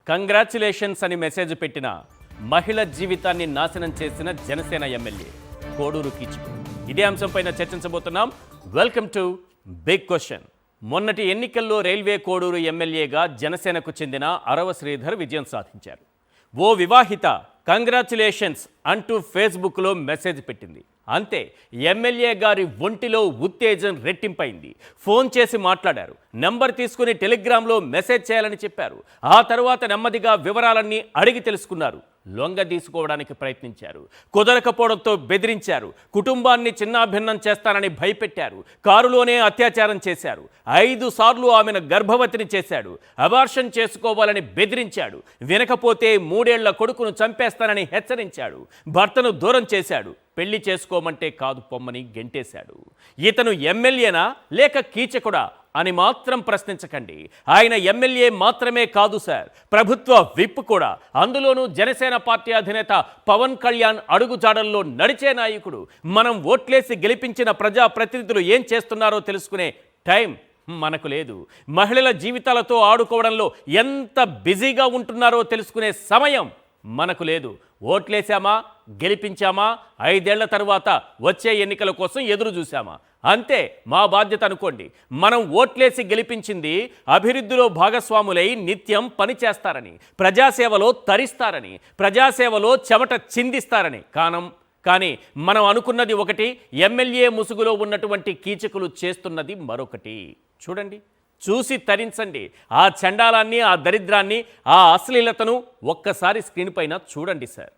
Congratulations అని message పెట్టిన మహిళ జీవితాన్ని నాశనం చేసిన జనసేన ఎమ్మెల్యే కోడూరు కీచకు. ఇదే అంశంపైన చర్చించబోతున్నాం. Welcome to big question. మొన్నటి ఎన్నికల్లో రైల్వే కోడూరు ఎమ్మెల్యేగా జనసేనకు చెందిన అరవ శ్రీధర్ విజయం సాధించారు. ఓ వివాహిత కంగ్రాచ్యులేషన్స్ అంటూ ఫేస్బుక్లో మెసేజ్ పెట్టింది. అంతే, ఎమ్మెల్యే గారి ఒంటిలో ఉత్తేజం రెట్టింపైంది. ఫోన్ చేసి మాట్లాడారు, నెంబర్ తీసుకుని టెలిగ్రామ్లో మెసేజ్ చేయాలని చెప్పారు. ఆ తర్వాత నెమ్మదిగా వివరాలన్నీ అడిగి తెలుసుకున్నారు. లొంగ తీసుకోవడానికి ప్రయత్నించారు, కుదరకపోవడంతో బెదిరించారు. కుటుంబాన్ని చిన్నాభిన్నం చేస్తానని భయపెట్టారు. కారులోనే అత్యాచారం చేశారు. 5 సార్లు ఆమెను గర్భవతిని చేశాడు. అబార్షన్ చేసుకోవాలని బెదిరించాడు. వినకపోతే 3 ఏళ్ల కొడుకును చంపేస్తానని హెచ్చరించాడు. భర్తను దూరం చేశాడు. పెళ్లి చేసుకోమంటే కాదు పొమ్మని గెంటేశాడు. ఇతను ఎమ్మెల్యేనా లేక కీచకుడా అని మాత్రం ప్రశ్నించకండి. ఆయన ఎమ్మెల్యే మాత్రమే కాదు సార్, ప్రభుత్వ విప్ కూడా. అందులోనూ జనసేన పార్టీ అధినేత పవన్ కళ్యాణ్ అడుగుజాడల్లో నడిచే నాయకుడు. మనం ఓట్లేసి గెలిపించిన ప్రజాప్రతినిధులు ఏం చేస్తున్నారో తెలుసుకునే టైం మనకు లేదు. మహిళల జీవితాలతో ఆడుకోవడంలో ఎంత బిజీగా ఉంటున్నారో తెలుసుకునే సమయం మనకు లేదు. ఓట్లేసామా, గెలిపించామా, 5 ఏళ్ల తర్వాత వచ్చే ఎన్నికల కోసం ఎదురు చూసామా, అంతే మా బాధ్యత అనుకోండి. మనం ఓట్లేసి గెలిపించింది అభివృద్ధిలో భాగస్వాములై నిత్యం పనిచేస్తారని, ప్రజాసేవలో తరిస్తారని, ప్రజాసేవలో చెమట చిందిస్తారని కానీ మనం అనుకున్నది ఒకటి, ఎమ్మెల్యే ముసుగులో ఉన్నటువంటి కీచకులు చేస్తున్నది మరొకటి. చూడండి, చూసి తరించండి. ఆ చండాలాన్ని, ఆ దరిద్రాన్ని, ఆ అశ్లీలతను ఒక్కసారి స్క్రీన్ పైన చూడండి sir.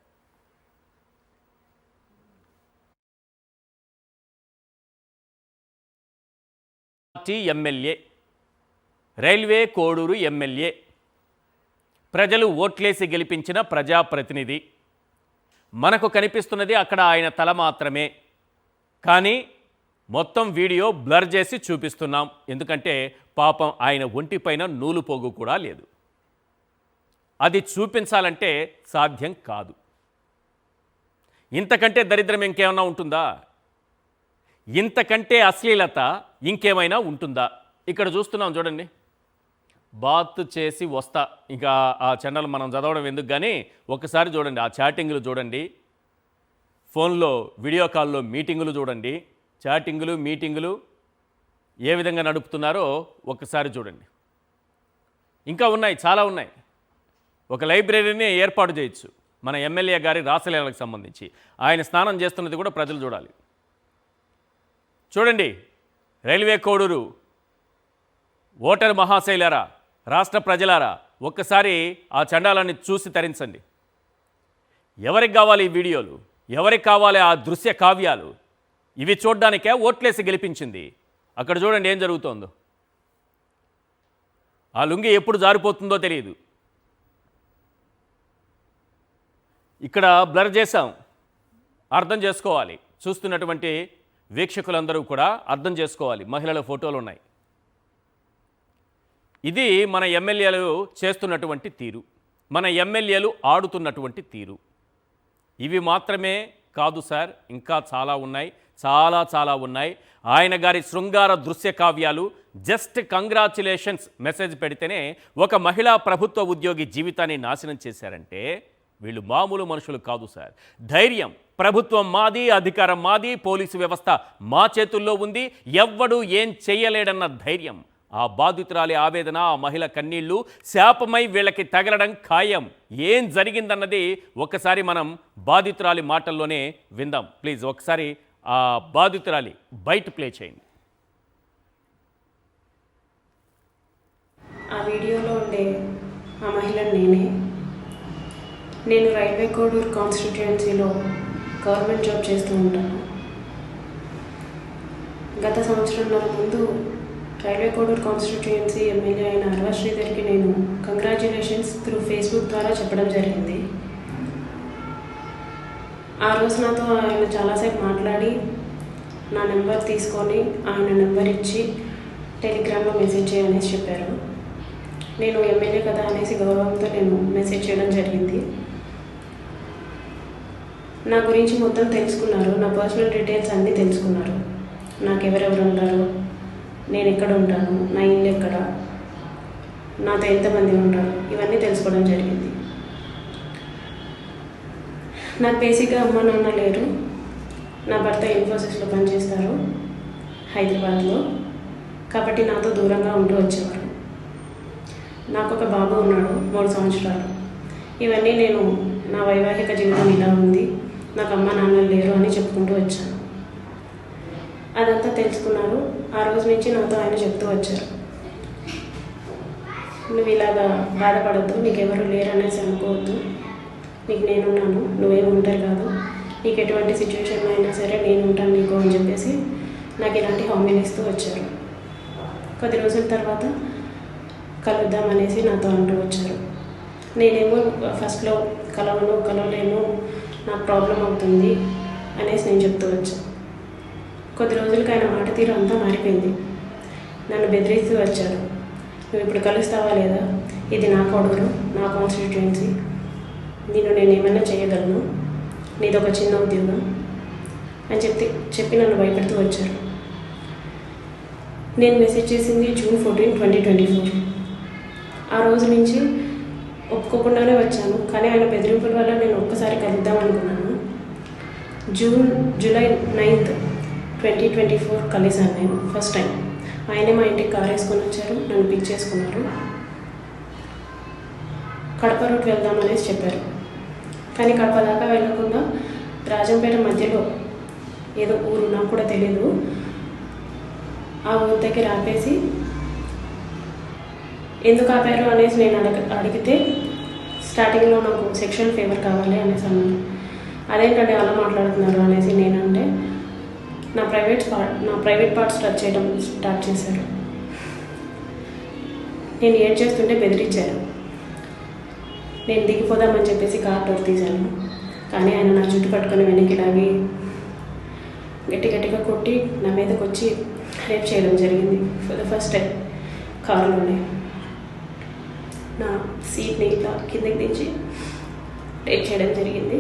Party MLA, railway Koduru MLA, ప్రజలు ఓట్లేసి గెలిపించిన ప్రజాప్రతినిధి. మనకు కనిపిస్తున్నది అక్కడ ఆయన తల మాత్రమే. కానీ మొత్తం వీడియో బ్లర్ చేసి చూపిస్తున్నాం. ఎందుకంటే పాపం ఆయన ఒంటిపైన నూలు పోగు కూడా లేదు. అది చూపించాలంటే సాధ్యం కాదు. ఇంతకంటే దరిద్రం ఇంకేమైనా ఉంటుందా? ఇంతకంటే అశ్లీలత ఇంకేమైనా ఉంటుందా? ఇక్కడ చూస్తున్నాం చూడండి. బాత్ చేసి వస్తా, ఇంకా ఆ ఛానల్ మనం చదవడం ఎందుకు కానీ ఒకసారి చూడండి. ఆ చాటింగ్లు చూడండి, ఫోన్లో వీడియో కాల్లో మీటింగులు చూడండి. చాటింగులు, మీటింగులు ఏ విధంగా నడుపుతున్నారో ఒక్కసారి చూడండి. ఇంకా ఉన్నాయి, చాలా ఉన్నాయి. ఒక లైబ్రరీని ఏర్పాటు చేయొచ్చు మన ఎమ్మెల్యే గారి రాసలీలకు సంబంధించి. ఆయన స్నానం చేస్తున్నది కూడా ప్రజలు చూడాలి. చూడండి, రైల్వే కోడూరు ఓటర్ మహాశైలారా, రాష్ట్ర ప్రజలారా, ఒక్కసారి ఆ చండాలాన్ని చూసి తరించండి. ఎవరికి కావాలి ఈ వీడియోలు? ఎవరికి కావాలి ఆ దృశ్య కావ్యాలు? ఇవి చూడ్డానికే ఓట్లేసి గెలిపించింది. అక్కడ చూడండి ఏం జరుగుతోందో. ఆ లుంగి ఎప్పుడు జారిపోతుందో తెలియదు. ఇక్కడ బ్లర్ చేశాం, అర్థం చేసుకోవాలి. చూస్తున్నటువంటి వీక్షకులందరూ కూడా అర్థం చేసుకోవాలి. మహిళల ఫోటోలు ఉన్నాయి. ఇది మన ఎమ్మెల్యేలు చేస్తున్నటువంటి తీరు, మన ఎమ్మెల్యేలు ఆడుతున్నటువంటి తీరు. ఇవి మాత్రమే కాదు సార్, ఇంకా చాలా ఉన్నాయి, చాలా ఉన్నాయి. ఆయన గారి శృంగార దృశ్య కావ్యాలు. జస్ట్ కంగ్రాచ్యులేషన్స్ మెసేజ్ పెడితేనే ఒక మహిళా ప్రభుత్వ ఉద్యోగి జీవితాన్ని నాశనం చేశారంటే వీళ్ళు మామూలు మనుషులు కాదు సార్. ధైర్యం, ప్రభుత్వం మాది, అధికారం మాది, పోలీసు వ్యవస్థ మా చేతుల్లో ఉంది, ఎవ్వడూ ఏం చెయ్యలేడన్న ధైర్యం. ఆ బాధితురాలి ఆవేదన, ఆ మహిళ కన్నీళ్లు శాపమై వీళ్ళకి తగలడం ఖాయం. ఏం జరిగిందన్నది ఒకసారి మనం బాధితురాలి మాటల్లోనే విందాం. ప్లీజ్ ఒకసారి ఆ బాధితురాలి బయట ప్లే చేయండి. ఆ వీడియోలో ఉండే ఆ మహిళ నేను రైల్వే కోడూరు కాన్స్టిట్యుయెన్సీలో గవర్నమెంట్ జాబ్ చేస్తూ ఉంటాను. గత సంవత్సరంన్నర ముందు రైల్వే కోడూరు కాన్స్టిట్యుయెన్సీ ఎమ్మెల్యే అయిన అరవ శ్రీధర్కి నేను కంగ్రాచ్యులేషన్స్ త్రూ ఫేస్బుక్ ద్వారా చెప్పడం జరిగింది. ఆ రోజు నాతో ఆయన చాలాసేపు మాట్లాడి నా నెంబర్ తీసుకొని ఆయన నెంబర్ ఇచ్చి టెలిగ్రామ్లో మెసేజ్ చేయనేసి చెప్పారు. నేను ఎమ్మెల్యే కదా అనేసి గౌరవంతో నేను మెసేజ్ చేయడం జరిగింది. నా గురించి మొత్తం తెలుసుకున్నారు, నా పర్సనల్ డీటెయిల్స్ అన్నీ తెలుసుకున్నారు. నాకు ఎవరెవరు ఉంటారు, నేను ఎక్కడ ఉంటాను, నా ఇల్లు ఎక్కడ, నాతో ఎంతమంది ఉంటారు, ఇవన్నీ తెలుసుకోవడం జరిగింది. నాకు బేసిక్గా అమ్మ నాన్న లేరు. నా భర్త ఇన్ఫోసిస్లో పనిచేస్తారు హైదరాబాద్లో, కాబట్టి నాతో దూరంగా ఉంటూ వచ్చేవారు. నాకు ఒక బాబు ఉన్నాడు 3 సంవత్సరాలు. ఇవన్నీ నేను నా వైవాహిక జీవితం ఇలా ఉంది, నాకు అమ్మ నాన్నలు లేరు అని చెప్పుకుంటూ వచ్చాను. అదంతా తెలుసుకున్నారు. ఆ రోజు నుంచి నాతో ఆయన చెప్తూ వచ్చారు, నువ్వు ఇలాగా బాధపడద్దు, నీకెవరు లేరు అనేసి అనుకోవద్దు, నీకు నేనున్నాను, నువ్వేం ఉంటారు కాదు, నీకు ఎటువంటి సిచ్యువేషన్లో అయినా సరే నేను ఉంటాను నీకు అని చెప్పేసి నాకు ఇలాంటి హామీలు ఇస్తూ వచ్చారు. కొద్ది రోజుల తర్వాత కలుద్దామనేసి నాతో అంటూ వచ్చారు. నేనేమో ఫస్ట్లో కలవలేను, నాకు ప్రాబ్లం అవుతుంది అనేసి నేను చెప్తూ వచ్చాను. కొద్ది రోజులకి ఆయన మాట తీరు అంతా మారిపోయింది. నన్ను బెదిరిస్తూ వచ్చారు, నువ్వు ఇప్పుడు కలుస్తావా లేదా, ఇది నా కొడుకు, నా కాన్స్టిట్యుయెన్సీ, నేను ఏమైనా చేయగలను, నీది ఒక చిన్న ఉద్యోగం అని చెప్పి నన్ను భయపెడుతూ వచ్చారు. నేను మెసేజ్ చేసింది June 14, 2024. ఆ రోజు నుంచి ఒప్పుకోకుండానే వచ్చాను, కానీ ఆయన బెదిరింపుల వల్ల నేను ఒక్కసారి కలుద్దాం అనుకున్నాను. జూలై 9, 2024 కలిసాను నేను ఫస్ట్ టైం. ఆయనే మా ఇంటికి కార్ వేసుకొని వచ్చారు, నన్ను పిక్ చేసుకున్నారు. కడప రూట్ వెళ్దామనేసి చెప్పారు, కానీ కడప దాకా వెళ్ళకుండా రాజంపేట మధ్యలో ఏదో ఊరు, నాకు కూడా తెలీదు, ఆ ఊరి దగ్గర ఆపేసి ఎందుకు ఆపారు అనేసి నేను అడిగితే స్టార్టింగ్లో నాకు సెక్షువల్ ఫేవర్ కావాలి అనేసి అన్నారు. అదేంటంటే అలా మాట్లాడుతున్నారు అనేసి నేనంటే నా ప్రైవేట్ పార్ట్స్ టచ్ చేయడం స్టార్ట్ చేశారు. నేను ఏడ్ చేస్తుంటే బెదిరించారు. నేను దిగిపోదామని చెప్పేసి కార్ డోర్ తీశాను, కానీ ఆయన నా జుట్టు పట్టుకొని వెనక్కి లాగి గట్టిగా కొట్టి నా మీదకి వచ్చి రేప్ చేయడం జరిగింది. ఫర్ ద ఫస్ట్ టైం కారులోనే నా సీట్ని ఇట్లా కిందకి దించి రేప్ చేయడం జరిగింది.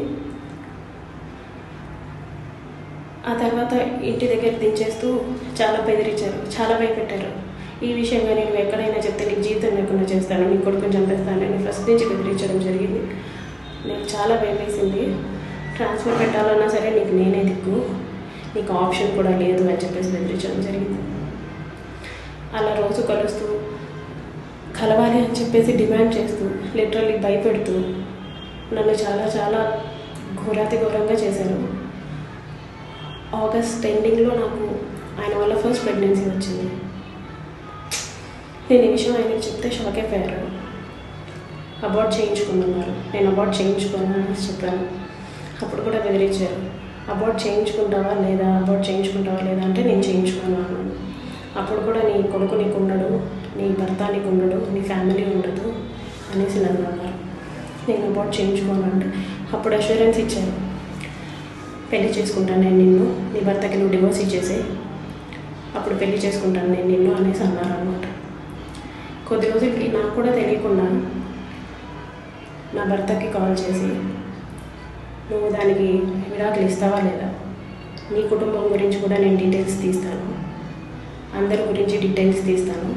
ఆ తర్వాత ఇంటి దగ్గర దించేస్తూ చాలా బెదిరించారు, చాలా భయపెట్టారు. ఈ విషయంగా నేను ఎక్కడైనా చెప్తే నీకు జీవితం లేకుండా చేస్తాను, నీ కొడుకుని చంపేస్తానని ఫస్ట్ నుంచి బెదిరించడం జరిగింది. నాకు చాలా భయం వేసింది. ట్రాన్స్ఫర్ పెట్టాలన్నా సరే నీకు నేనే దిక్కు, నీకు ఆప్షన్ కూడా లేదు అని చెప్పేసి బెదిరించడం జరిగింది. అలా రోజు కలుస్తూ కలవాలి అని చెప్పేసి డిమాండ్ చేస్తూ లిటరల్లీ భయపెడుతూ నన్ను చాలా ఘోరంగా చేశారు. ఆగస్ట్ ఎండింగ్లో నాకు ఆయన వల్ల ఫస్ట్ ప్రెగ్నెన్సీ వచ్చింది. నేను ఈ విషయం ఆయనకి చెప్తే షాక్ అయిపోయారు. అబార్ట్ చేయించుకున్నారు. నేను అబార్ట్ చేయించుకోను అని చెప్పాను. అప్పుడు కూడా బెదిరించారు, అబార్ట్ చేయించుకుంటావా లేదా అంటే నేను చేయించుకోను అన్నాను. అప్పుడు కూడా నీ కొడుకు నీకు ఉండడు, నీ భర్త నీకు ఉండడు, నీ ఫ్యామిలీ ఉండదు అనేసి నన్ను అన్నారు. నేను అబార్ట్ చేయించుకోను అంటే అప్పుడు అష్యూరెన్స్ ఇచ్చారు, పెళ్లి చేసుకుంటాను నేను నిన్ను, నీ భర్తకి నువ్వు డివోర్స్ ఇచ్చేసే, అప్పుడు పెళ్లి చేసుకుంటాను నేను నిన్ను అనేసి అన్నారు అనమాట. కొద్ది రోజులకి నాకు కూడా తెలియకుండా నా భర్తకి కాల్ చేసి నువ్వు దానికి విడాకులు ఇస్తావా లేదా, నీ కుటుంబం గురించి కూడా నేను డీటెయిల్స్ తీస్తాను, అందరి గురించి డీటెయిల్స్ తీస్తాను,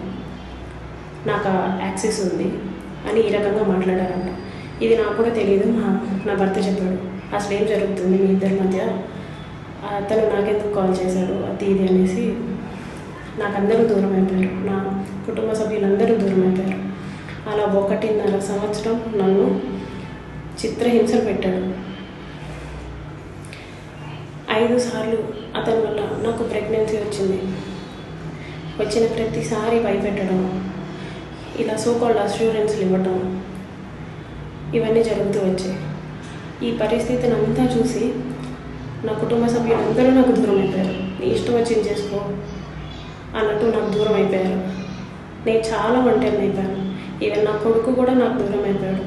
నాకు యాక్సెస్ ఉంది అని ఈ రకంగా మాట్లాడారంట. ఇది నాకు కూడా తెలియదు, నా భర్త చెప్పాడు. అసలు ఏం జరుగుతుంది మీ ఇద్దరి మధ్య, అతను నాకెందుకు కాల్ చేశాడు అది ఇది అనేసి నాకు అందరూ దూరం అయిపోయారు, నా కుటుంబ సభ్యులందరూ దూరం అయిపోయారు. అలా 1.5 సంవత్సరం నన్ను చిత్రహింసలు పెట్టాడు. 5 సార్లు అతని వల్ల నాకు ప్రెగ్నెన్సీ వచ్చింది. వచ్చిన ప్రతిసారి భయపెట్టడం, ఇలా సోకాల్డ్ అష్యూరెన్స్లు ఇవ్వటం, ఇవన్నీ జరుగుతూ వచ్చాయి. ఈ పరిస్థితిని అంతా చూసి నా కుటుంబ సభ్యులందరూ నాకు దూరం అయిపోయారు. నీ ఇష్టం వచ్చింది చేసుకో అన్నట్టు నాకు దూరం అయిపోయారు. నేను చాలా ఒంటరిని అయిపోయాను. ఈవెన్ నా కొడుకు కూడా నాకు దూరం అయిపోయాడు,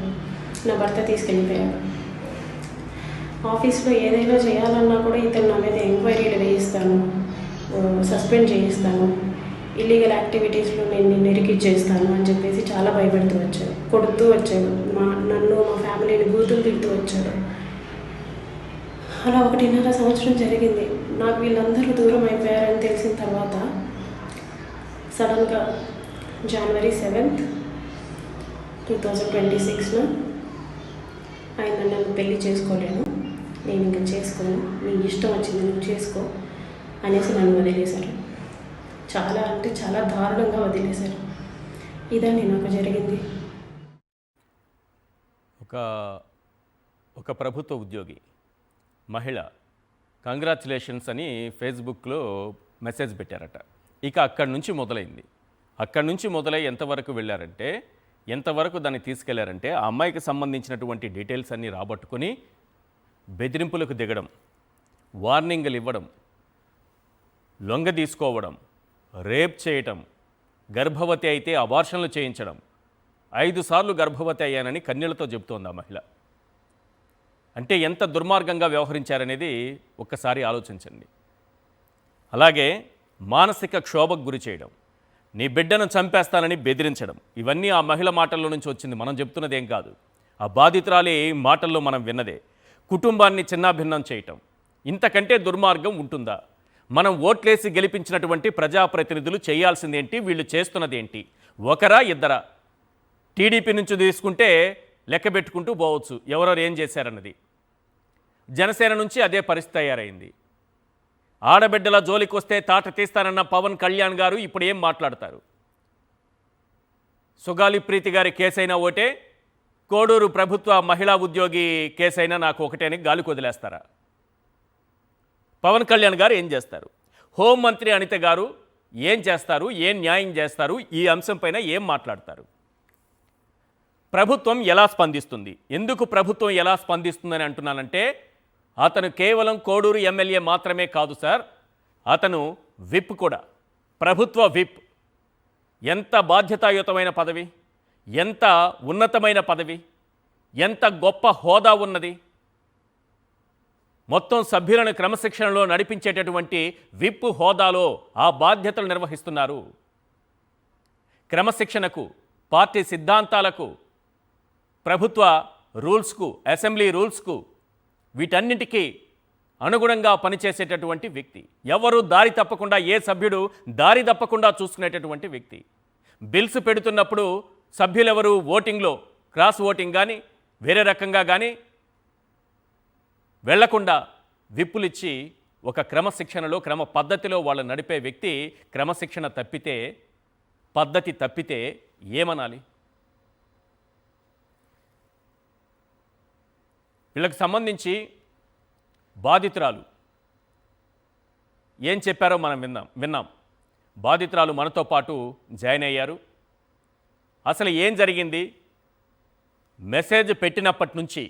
నా భర్త తీసుకెళ్ళిపోయాడు. ఆఫీస్లో ఏదైనా చేయాలన్నా కూడా ఇతను నా మీద ఎంక్వైరీలు వేయిస్తాను, సస్పెండ్ చేయిస్తాను, ఇల్లీగల్ యాక్టివిటీస్లో నేను నిన్ను ఇరికిచ్చేస్తాను అని చెప్పేసి చాలా భయపెడుతూ వచ్చాడు, కొడుతూ వచ్చాడు, నన్ను మా ఫ్యామిలీని బూతులు తిడుతూ వచ్చాడు. అలా 1.5 సంవత్సరం జరిగింది. నాకు వీళ్ళందరూ దూరం అయిపోయారని తెలిసిన తర్వాత సడన్గా January 7th, 2026లో ఆయన నన్ను పెళ్లి చేసుకోలేను, నేను ఇంకా చేసుకోను, నీ ఇష్టం వచ్చింది నువ్వు చేసుకో అనేసి నన్ను వదిలేశారు. చాలా అంటే చాలా దారుణంగా వదిలేశారు. ఇదండి నాకు జరిగింది. ఒక ప్రభుత్వ ఉద్యోగి మహిళ కంగ్రాచులేషన్స్ అని ఫేస్బుక్లో మెసేజ్ పెట్టారట. ఇక అక్కడి నుంచి మొదలైంది. అక్కడి నుంచి మొదలై ఎంతవరకు వెళ్ళారంటే, ఎంతవరకు దాన్ని తీసుకెళ్లారంటే, ఆ అమ్మాయికి సంబంధించినటువంటి డీటెయిల్స్ అన్నీ రాబట్టుకొని బెదిరింపులకు దిగడం, వార్నింగ్లు ఇవ్వడం, లొంగ తీసుకోవడం, రేప్ చేయటం, గర్భవతి అయితే అబార్షన్లు చేయించడం. 5 సార్లు గర్భవతి అయ్యానని కన్నీళ్లతో చెబుతోంది ఆ మహిళ. అంటే ఎంత దుర్మార్గంగా వ్యవహరించారనేది ఒక్కసారి ఆలోచించండి. అలాగే మానసిక క్షోభకు గురి చేయడం, నీ బిడ్డను చంపేస్తానని బెదిరించడం, ఇవన్నీ ఆ మహిళ మాటల్లో నుంచి వచ్చింది. మనం చెప్తున్నదేం కాదు, ఆ బాధితురాలి మాటల్లో మనం విన్నదే. కుటుంబాన్ని చిన్నాభిన్నం చేయటం, ఇంతకంటే దుర్మార్గం ఉంటుందా? మనం ఓట్లేసి గెలిపించినటువంటి ప్రజాప్రతినిధులు చేయాల్సిందేంటి, వీళ్ళు చేస్తున్నదేంటి? ఒకరా ఇద్దరా? టీడీపీ నుంచి తీసుకుంటే లెక్క పెట్టుకుంటూ పోవచ్చు ఎవరెవరు ఏం చేశారన్నది. జనసేన నుంచి అదే పరిస్థితి తయారైంది. ఆడబిడ్డల జోలికి వస్తే తాట తీస్తానన్న పవన్ కళ్యాణ్ గారు ఇప్పుడు ఏం మాట్లాడతారు? సుగాలి ప్రీతి గారి కేసైనా ఒకటే, కోడూరు ప్రభుత్వ మహిళా ఉద్యోగి కేసైనా నాకు ఒకటే అని గాలికి వదిలేస్తారా? పవన్ కళ్యాణ్ గారు ఏం చేస్తారు? హోంమంత్రి అనిత గారు ఏం చేస్తారు? ఏం న్యాయం చేస్తారు? ఈ అంశంపైన ఏం మాట్లాడతారు? ప్రభుత్వం ఎలా స్పందిస్తుంది? ఎందుకు ప్రభుత్వం ఎలా స్పందిస్తుందని అంటున్నానంటే, అతను కేవలం కోడూరు ఎమ్మెల్యే మాత్రమే కాదు సార్, అతను విప్ కూడా, ప్రభుత్వ విప్. ఎంత బాధ్యతాయుతమైన పదవి, ఎంత ఉన్నతమైన పదవి, ఎంత గొప్ప హోదా ఉన్నది. మొత్తం సభ్యులను క్రమశిక్షణలో నడిపించేటటువంటి విప్ హోదాలో ఆ బాధ్యతలు నిర్వహిస్తున్నారు. క్రమశిక్షణకు, పార్టీ సిద్ధాంతాలకు, ప్రభుత్వ రూల్స్కు, అసెంబ్లీ రూల్స్కు, వీటన్నింటికీ అనుగుణంగా పనిచేసేటటువంటి వ్యక్తి. ఎవరు దారి తప్పకుండా, ఏ సభ్యుడు దారి తప్పకుండా చూసుకునేటటువంటి వ్యక్తి. బిల్స్ పెడుతున్నప్పుడు సభ్యులెవరు ఓటింగ్లో క్రాస్ ఓటింగ్ కానీ వేరే రకంగా కానీ వెళ్లకుండా విప్పులిచ్చి ఒక క్రమశిక్షణలో, క్రమ పద్ధతిలో వాళ్ళు నడిపే వ్యక్తి క్రమశిక్షణ తప్పితే, పద్ధతి తప్పితే ఏమనాలి? వీళ్ళకి సంబంధించి బాధితురాలు ఏం చెప్పారో మనం విన్నాం. బాధితురాలు మనతో పాటు జాయిన్ అయ్యారు. అసలు ఏం జరిగింది? మెసేజ్ పెట్టినప్పటి నుంచి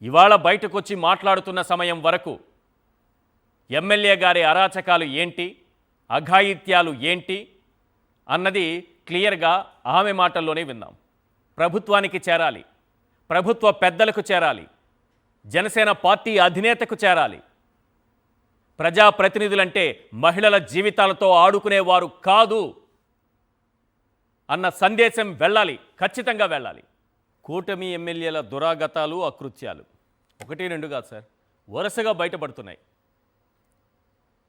ఇవాళ బయటకు వచ్చి మాట్లాడుతున్న సమయం వరకు ఎమ్మెల్యే గారి అరాచకాలు ఏంటి, అఘాయిత్యాలు ఏంటి అన్నది క్లియర్గా ఆమె మాటల్లోనే విన్నాం. ప్రభుత్వానికి చేరాలి, ప్రభుత్వ పెద్దలకు చేరాలి, జనసేన పార్టీ అధినేతకు చేరాలి. ప్రజాప్రతినిధులంటే మహిళల జీవితాలతో ఆడుకునేవారు కాదు అన్న సందేశం వెళ్ళాలి, ఖచ్చితంగా వెళ్ళాలి. కూటమి ఎమ్మెల్యేల దురాగతాలు, అకృత్యాలు 1, 2 కాదు సార్, వరుసగా బయటపడుతున్నాయి.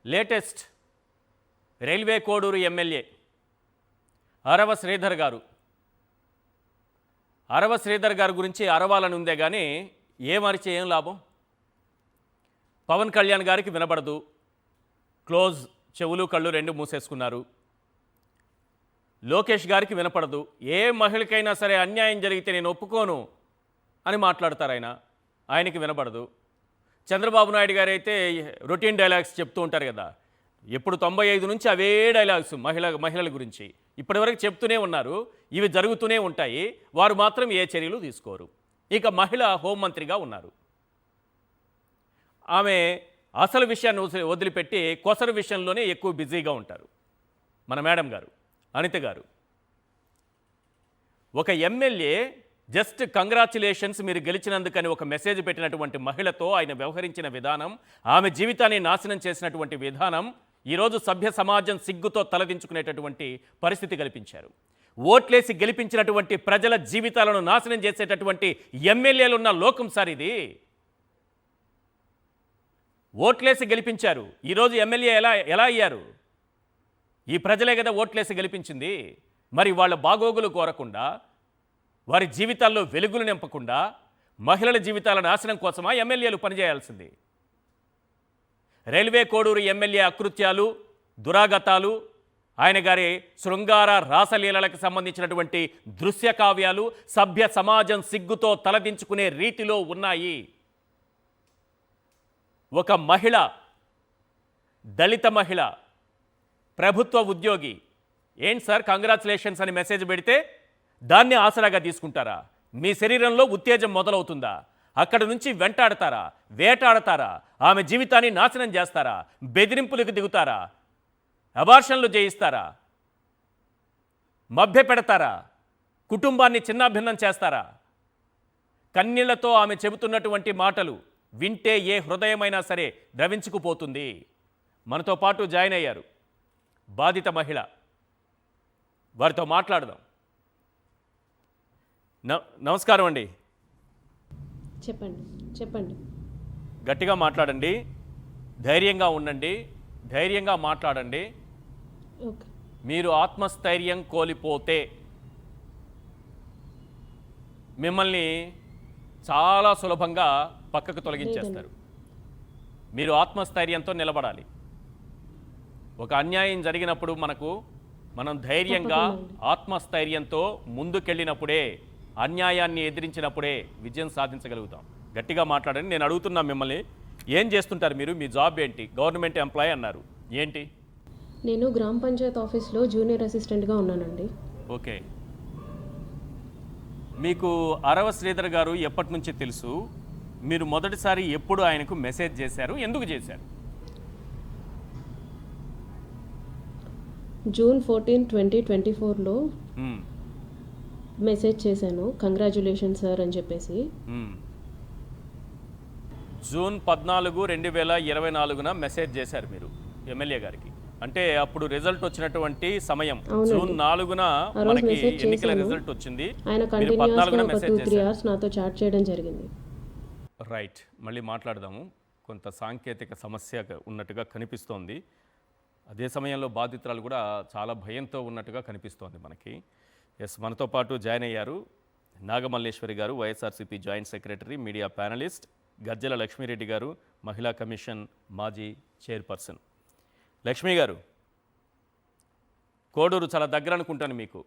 లేటెస్ట్ రైల్వే కోడూరు ఎమ్మెల్యే అరవ శ్రీధర్ గారు. అరవ శ్రీధర్ గారి గురించి అరవాలని ఉందే కానీ ఏమరిచి ఏం లాభం? పవన్ కళ్యాణ్ గారికి వినబడదు, క్లోజ్, చెవులు కళ్ళు 2 మూసేసుకున్నారు. లోకేష్ గారికి వినపడదు, ఏ మహిళకైనా సరే అన్యాయం జరిగితే నేను ఒప్పుకోను అని మాట్లాడతారు ఆయనకి వినపడదు. చంద్రబాబు నాయుడు గారు అయితే రొటీన్ డైలాగ్స్ చెప్తూ ఉంటారు కదా, ఎప్పుడు 95 నుంచి అవే డైలాగ్స్ మహిళల గురించి ఇప్పటివరకు చెప్తూనే ఉన్నారు. ఇవి జరుగుతూనే ఉంటాయి, వారు మాత్రం ఏ చర్యలు తీసుకోరు. ఇక మహిళ హోంమంత్రిగా ఉన్నారు. ఆమె అసలు విషయాన్ని వదిలిపెట్టి కొసరు విషయంలోనే ఎక్కువ బిజీగా ఉంటారు. మన మేడం గారు అనిత గారు. ఒక ఎమ్మెల్యే జస్ట్ కంగ్రాచులేషన్స్ మీరు గెలిచినందుకని ఒక మెసేజ్ పెట్టినటువంటి మహిళతో ఆయన వ్యవహరించిన విధానం, ఆమె జీవితాన్ని నాశనం చేసినటువంటి విధానం ఈరోజు సభ్య సమాజం సిగ్గుతో తలదించుకునేటటువంటి పరిస్థితి కల్పించారు. ఓట్లేసి గెలిపించినటువంటి ప్రజల జీవితాలను నాశనం చేసేటటువంటి ఎమ్మెల్యేలున్న లోకం సార్ ఇది. ఓట్లేసి గెలిపించారు, ఈరోజు ఎమ్మెల్యే ఎలా అయ్యారు? ఈ ప్రజలే కదా ఓట్లేసి గెలిపించింది. మరి వాళ్ళ బాగోగులు కోరకుండా వారి జీవితాల్లో వెలుగులు నింపకుండా మహిళల జీవితాల నాశనం కోసమా ఎమ్మెల్యేలు పనిచేయాల్సింది? రైల్వే కోడూరు ఎమ్మెల్యే అకృత్యాలు, దురాగతాలు, ఆయన గారి శృంగార రాసలీలలకు సంబంధించినటువంటి దృశ్య కావ్యాలు సభ్య సమాజం సిగ్గుతో తలదించుకునే రీతిలో ఉన్నాయి. ఒక మహిళ, దళిత మహిళ, ప్రభుత్వ ఉద్యోగి, ఏంటి సార్ కంగ్రాచులేషన్స్ అని మెసేజ్ పెడితే దాన్ని ఆసరాగా తీసుకుంటారా? మీ శరీరంలో ఉత్తేజం మొదలవుతుందా? అక్కడి నుంచి వెంటాడతారా, వేటాడతారా, ఆమె జీవితాన్ని నాశనం చేస్తారా, బెదిరింపులకు దిగుతారా, అబార్షన్లు చేయిస్తారా, మభ్య పెడతారా, కుటుంబాన్ని చిన్నాభిన్నం చేస్తారా? కన్నీళ్లతో ఆమె చెబుతున్నటువంటి మాటలు వింటే ఏ హృదయమైనా సరే ద్రవించుకుపోతుంది. మనతో పాటు జాయిన్ అయ్యారు బాధిత మహిళ, వారితో మాట్లాడదాం. నమస్కారం అండి. చెప్పండి. గట్టిగా మాట్లాడండి, ధైర్యంగా ఉండండి, ధైర్యంగా మాట్లాడండి. ఓకే. మీరు ఆత్మస్థైర్యం కోల్పోతే మిమ్మల్ని చాలా సులభంగా పక్కకు తొలగించేస్తారు. మీరు ఆత్మస్థైర్యంతో నిలబడాలి. ఒక అన్యాయం జరిగినప్పుడు మనం ధైర్యంగా ఆత్మస్థైర్యంతో ముందుకెళ్ళినప్పుడే, అన్యాయాన్ని ఎదిరించినప్పుడే విజయం సాధించగలుగుతాం. గట్టిగా మాట్లాడండి. నేను అడుగుతున్నా మిమ్మల్ని, ఏం చేస్తుంటారు మీరు? మీ జాబ్ ఏంటి? గవర్నమెంట్ ఎంప్లాయీ అన్నారు, ఏంటి? నేను గ్రామ పంచాయత్ ఆఫీస్లో జూనియర్ అసిస్టెంట్గా ఉన్నానండి. ఓకే. మీకు అరవ శ్రీధర్ గారు ఎప్పటి నుంచి తెలుసు? మీరు మొదటిసారి ఎప్పుడు ఆయనకు మెసేజ్ చేశారు? ఎందుకు చేశారు? జూన్ 14, 2024లో మెసేజ్ చేశాను, కంగ్రాచులేషన్ సార్ అని చెప్పేసి. జూన్ 14, 2024 మెసేజ్ చేశారు మీరు ఎమ్మెల్యే గారికి. అంటే అప్పుడు రిజల్ట్ వచ్చినటువంటి సమయం. జూన్ 4న మనకి ఎన్నికల రిజల్ట్ వచ్చింది. ఆయన కంటిన్యూస్గా ఒక 2-3 అవర్స్ నాతో చాట్ చేయడం జరిగింది. రైట్, మళ్ళీ మాట్లాడదాము. కొంత సాంకేతిక సమస్య ఉన్నట్టుగా కనిపిస్తోంది. అదే సమయంలో బాధితురాలు కూడా చాలా భయంతో ఉన్నట్టుగా కనిపిస్తోంది మనకి. ఎస్, మనతో పాటు జాయిన్ అయ్యారు నాగమల్లేశ్వరి గారు, YSRCP joint secretary, media panelist, Gajjala Lakshmi Reddy గారు, మహిళా కమిషన్ మాజీ చైర్పర్సన్. లక్ష్మీ గారు, కోడూరు చాలా దగ్గర అనుకుంటాను మీకు.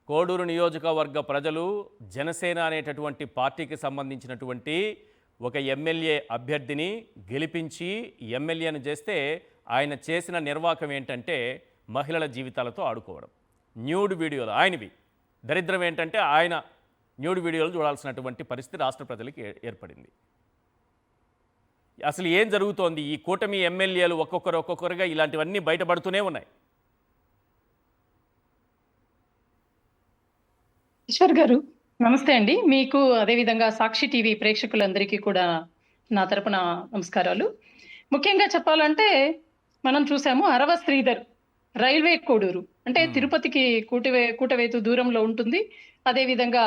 కోడూరు నియోజకవర్గ ప్రజలు జనసేన అనేటటువంటి పార్టీకి సంబంధించినటువంటి ఒక ఎమ్మెల్యే అభ్యర్థిని గెలిపించి ఎమ్మెల్యేను చేస్తే ఆయన చేసిన నిర్వాకం ఏంటంటే మహిళల జీవితాలతో ఆడుకోవడం. న్యూడ్ వీడియోలు ఆయనవి. దరిద్రం ఏంటంటే ఆయన న్యూడ్ వీడియోలు చూడాల్సినటువంటి పరిస్థితి రాష్ట్ర ప్రజలకి ఏర్పడింది. అసలు ఏం జరుగుతోంది? ఈ కూటమి ఎమ్మెల్యేలు ఒక్కొక్కరుగా ఇలాంటివన్నీ బయటపడుతూనే ఉన్నాయి. ఈశ్వర్ గారు నమస్తే అండి. మీకు అదేవిధంగా సాక్షి టీవీ ప్రేక్షకులందరికీ కూడా నా తరపున నమస్కారాలు. ముఖ్యంగా చెప్పాలంటే మనం చూసాము అరవ శ్రీధర్ రైల్వే కోడూరు అంటే తిరుపతికి కూటవేతు దూరంలో ఉంటుంది. అదేవిధంగా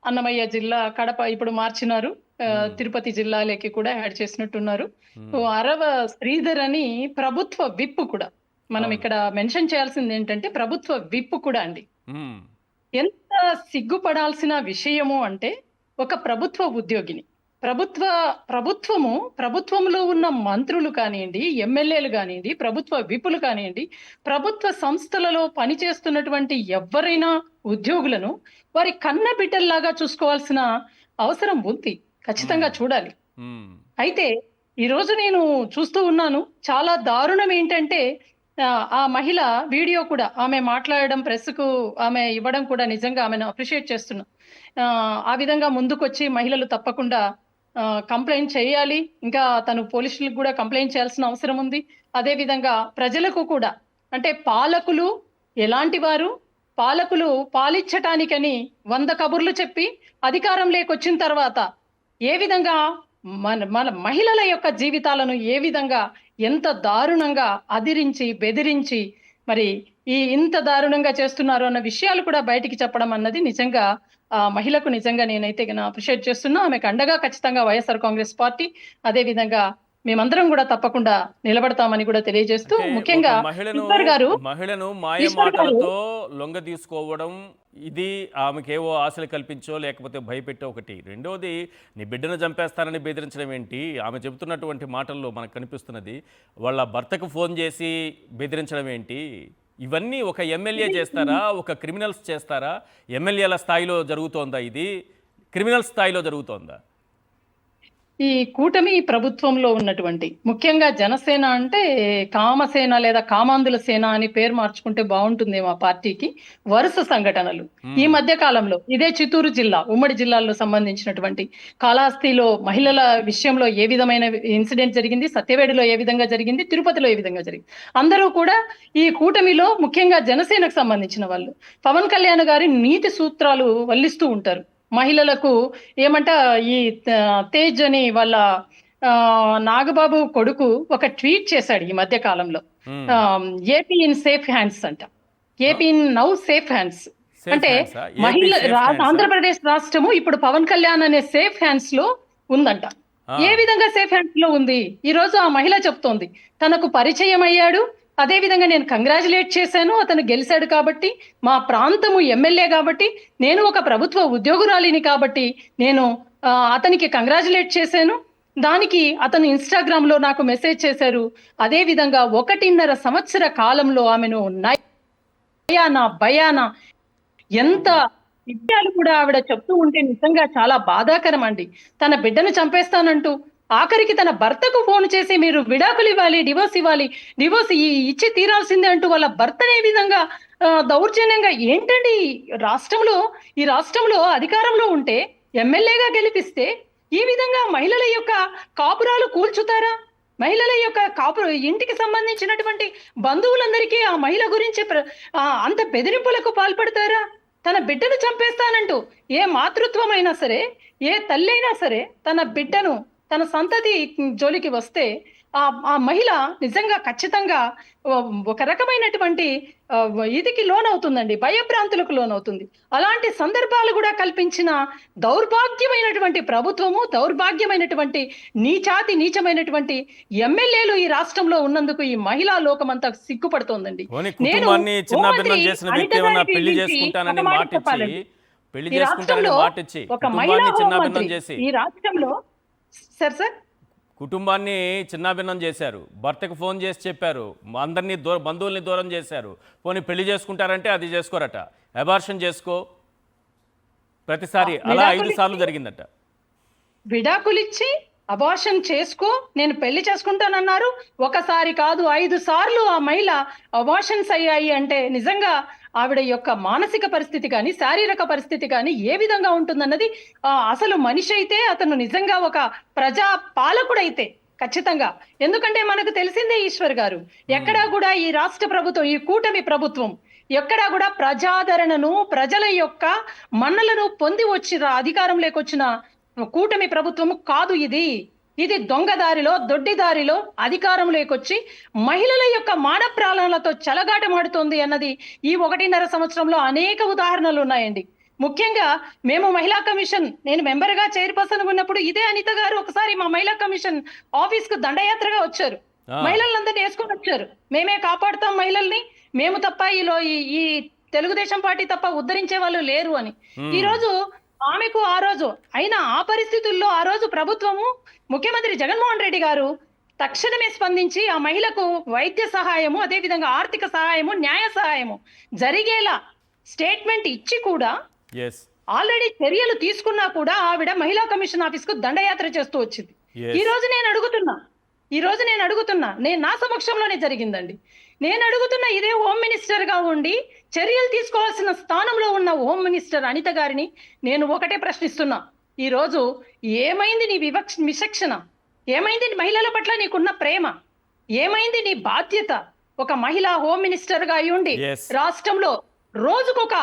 అన్నమయ్య జిల్లా, కడప ఇప్పుడు మార్చినారు, తిరుపతి జిల్లాలోకి కూడా యాడ్ చేసినట్టున్నారు. అరవ శ్రీధర్ అని ప్రభుత్వ విప్ కూడా మనం ఇక్కడ మెన్షన్ చేయాల్సింది ఏంటంటే ప్రభుత్వ విప్ కూడా అండి. ఎంత సిగ్గుపడాల్సిన విషయము అంటే ఒక ప్రభుత్వ ఉద్యోగిని, ప్రభుత్వంలో ఉన్న మంత్రులు కానివ్వండి, ఎమ్మెల్యేలు కానివ్వండి, ప్రభుత్వ విపులు కానివ్వండి, ప్రభుత్వ సంస్థలలో పనిచేస్తున్నటువంటి ఎవరైనా ఉద్యోగులను వారి కన్న బిడ్డల్లాగా చూసుకోవాల్సిన అవసరం ఉంది. ఖచ్చితంగా చూడాలి. అయితే ఈరోజు నేను చూస్తూ ఉన్నాను, చాలా దారుణం ఏంటంటే ఆ మహిళ వీడియో కూడా ఆమె మాట్లాడడం, ప్రెస్కు ఆమె ఇవ్వడం కూడా నిజంగా ఆమెను అప్రిషియేట్ చేస్తున్నా. ఆ విధంగా ముందుకొచ్చి మహిళలు తప్పకుండా కంప్లైంట్ చేయాలి. ఇంకా తను పోలీసులకు కూడా కంప్లైంట్ చేయాల్సిన అవసరం ఉంది. అదే విధంగా ప్రజలకు కూడా, అంటే పాలకులు ఎలాంటి వారు, పాలకులు పాలించటానికని 100 కబుర్లు చెప్పి అధికారం లేకొచ్చిన తర్వాత ఏ విధంగా మన మహిళల యొక్క జీవితాలను ఏ విధంగా ఎంత దారుణంగా అదిరించి బెదిరించి మరి ఇంత దారుణంగా చేస్తున్నారు అన్న విషయాలు కూడా బయటికి చెప్పడం అన్నది నిజంగా మహిళకు నిజంగా నేనైతే అప్రిషియేట్ చేస్తున్నా. ఆమెకు అండగా ఖచ్చితంగా వైఎస్ఆర్ కాంగ్రెస్ పార్టీ, అదే విధంగా మేమందరం కూడా తప్పకుండా నిలబడతామని కూడా తెలియజేస్తూ అంటే ముఖ్యంగా ఒక మహిళను మాయ ఈశ్వర్ గారు మాటలతో లొంగ తీసుకోవడం, ఇది ఆమెకేవో ఆశలు కల్పించో లేకపోతే భయపెట్టో ఒకటి. రెండోది నీ బిడ్డను చంపేస్తానని బెదిరించడం ఏంటి? ఆమె చెబుతున్నటువంటి మాటల్లో మనకు కనిపిస్తున్నది వాళ్ళ భర్తకు ఫోన్ చేసి బెదిరించడం ఏంటి? ఇవన్నీ ఒక ఎమ్మెల్యే చేస్తారా? ఒక క్రిమినల్స్ చేస్తారా? ఎమ్మెల్యేల స్థాయిలో జరుగుతోందా ఇది? క్రిమినల్ స్థాయిలో జరుగుతోందా? ఈ కూటమి ప్రభుత్వంలో ఉన్నటువంటి ముఖ్యంగా జనసేన అంటే కామసేన లేదా కామాంధుల సేన అని పేరు మార్చుకుంటే బాగుంటుందేమో ఆ పార్టీకి. వరుస సంఘటనలు ఈ మధ్య కాలంలో ఇదే చిత్తూరు జిల్లా, ఉమ్మడి జిల్లాల్లో సంబంధించినటువంటి కాళహస్తిలో మహిళల విషయంలో ఏ విధమైన ఇన్సిడెంట్ జరిగింది, సత్యవేడిలో ఏ విధంగా జరిగింది, తిరుపతిలో ఏ విధంగా జరిగింది. అందరూ కూడా ఈ కూటమిలో ముఖ్యంగా జనసేనకు సంబంధించిన వాళ్ళు పవన్ కళ్యాణ్ గారి నీతి సూత్రాలు వల్లిస్తూ ఉంటారు. మహిళలకు ఏమంట ఈ తేజ్ అని వాళ్ళ నాగబాబు కొడుకు ఒక ట్వీట్ చేశాడు ఈ మధ్య కాలంలో. ఏపీ ఇన్ సేఫ్ హ్యాండ్స్ అంట. AP in now safe hands అంటే మహిళ ఆంధ్రప్రదేశ్ రాష్ట్రము ఇప్పుడు పవన్ కళ్యాణ్ అనే సేఫ్ హ్యాండ్స్ లో ఉందంట. ఏ విధంగా సేఫ్ హ్యాండ్స్ లో ఉంది? ఈ రోజు ఆ మహిళ చెప్తోంది తనకు పరిచయం అయ్యాడు, అదే విధంగా నేను కంగ్రాచులేట్ చేశాను, అతను గెలిచాడు కాబట్టి, మా ప్రాంతము ఎమ్మెల్యే కాబట్టి, నేను ఒక ప్రభుత్వ ఉద్యోగురాలిని కాబట్టి నేను అతనికి కంగ్రాచులేట్ చేశాను. దానికి అతను ఇన్స్టాగ్రామ్ లో నాకు మెసేజ్ చేశారు. అదే విధంగా 1.5 సంవత్సర కాలంలో ఆమెను నయానా భయానా ఎంత విషయాలు కూడా ఆవిడ చెప్తూ ఉంటే నిజంగా చాలా బాధాకరం అండి. తన బిడ్డను చంపేస్తానంటూ ఆఖరికి తన భర్తకు ఫోన్ చేసి మీరు విడాకులు ఇవ్వాలి, డివోర్స్ ఇచ్చి తీరాల్సిందే అంటూ వాళ్ళ భర్తనే విధంగా దౌర్జన్యంగా. ఏంటండి ఈ రాష్ట్రంలో అధికారంలో ఉంటే ఎమ్మెల్యేగా గెలిపిస్తే ఈ విధంగా మహిళల యొక్క కాపురాలు కూల్చుతారా? మహిళల యొక్క ఇంటికి సంబంధించినటువంటి బంధువులందరికీ ఆ మహిళ గురించి అంత బెదిరింపులకు పాల్పడతారా? తన బిడ్డను చంపేస్తానంటూ ఏ మాతృత్వమైనా సరే, ఏ తల్లి అయినా సరే తన బిడ్డను, తన సంతతి జోలికి వస్తే ఆ మహిళ నిజంగా ఖచ్చితంగా ఒక రకమైనటువంటి ఇదికి లోనవుతుందండి, భయభ్రాంతులకు లోనవుతుంది. అలాంటి సందర్భాలు కూడా కల్పించిన దౌర్భాగ్యమైనటువంటి ప్రభుత్వము, దౌర్భాగ్యమైనటువంటి నీచమైనటువంటి ఎమ్మెల్యేలు ఈ రాష్ట్రంలో ఉన్నందుకు ఈ మహిళా లోకమంతా సిగ్గుపడుతోందండి. ఈ రాష్ట్రంలో సార్ కుటుంబాన్ని చిన్నాభిన్నం చేశారు, భర్తకు ఫోన్ చేసి చెప్పారు, అందరినీ బంధువుల్ని దూరం చేశారు. పోనీ పెళ్లి చేసుకుంటారంటే అది చేసుకోరట, అబార్షన్ చేసుకో ప్రతిసారి అలా 5 సార్లు జరిగిందట. విడాకులిచ్చి అబార్షన్ చేసుకో, నేను పెళ్లి చేసుకుంటానన్నారు. ఒకసారి కాదు 5 సార్లు ఆ మహిళ అబార్షన్స్ అయ్యాయి అంటే నిజంగా ఆవిడ యొక్క మానసిక పరిస్థితి కానీ శారీరక పరిస్థితి కానీ ఏ విధంగా ఉంటుందన్నది, అసలు మనిషి అయితే అతను నిజంగా ఒక ప్రజా పాలకుడైతే ఖచ్చితంగా. ఎందుకంటే మనకు తెలిసిందే ఈశ్వర్ గారు, ఎక్కడా కూడా ఈ రాష్ట్ర ప్రభుత్వం, ఈ కూటమి ప్రభుత్వం ఎక్కడా కూడా ప్రజాదరణను, ప్రజల యొక్క మన్నలను పొంది వచ్చిన అధికారంలోకి వచ్చిన కూటమి ప్రభుత్వము కాదు ఇది దొంగదారిలో, దొడ్డిదారిలో అధికారంలోకి వచ్చి మహిళల యొక్క మాన ప్రాణాలతో చెలగాటమాడుతోంది అన్నది ఈ 1.5 సంవత్సరంలో అనేక ఉదాహరణలు ఉన్నాయండి. ముఖ్యంగా మేము మహిళా కమిషన్, నేను మెంబర్ గా చైర్పర్సన్ ఉన్నప్పుడు ఇదే అనిత గారు ఒకసారి మా మహిళా కమిషన్ ఆఫీస్ కు దండయాత్రగా వచ్చారు. మహిళలందరినీ వేసుకొని వచ్చారు. మేమే కాపాడుతాం మహిళల్ని, మేము తప్ప ఈ తెలుగుదేశం పార్టీ తప్ప ఉద్ధరించే వాళ్ళు లేరు అని. ఈ రోజు ఆమెకు ఆ రోజు అయినా ఆ పరిస్థితుల్లో ఆ రోజు ప్రభుత్వము, ముఖ్యమంత్రి జగన్మోహన్ రెడ్డి గారు తక్షణమే స్పందించి ఆ మహిళకు వైద్య సహాయము, అదే విధంగా ఆర్థిక సహాయము, న్యాయ సహాయము జరిగేలా స్టేట్మెంట్ ఇచ్చి కూడా ఆల్రెడీ చర్యలు తీసుకున్నా కూడా ఆవిడ మహిళా కమిషన్ ఆఫీస్ కు దండయాత్ర చేస్తూ వచ్చింది. ఈ రోజు నేను అడుగుతున్నా, నేను నా సమక్షంలోనే జరిగిందండి. నేను అడుగుతున్న ఇదే హోమ్ మినిస్టర్ గా ఉండి చర్యలు తీసుకోవాల్సిన స్థానంలో ఉన్న హోమ్ మినిస్టర్ అనిత గారిని నేను ఒకటే ప్రశ్నిస్తున్నా. ఈ రోజు ఏమైంది నీ విచక్షణ? ఏమైంది మహిళల పట్ల నీకున్న ప్రేమ? ఏమైంది నీ బాధ్యత? ఒక మహిళా హోమ్ మినిస్టర్ గా అయ్యుండి రాష్ట్రంలో రోజుకొక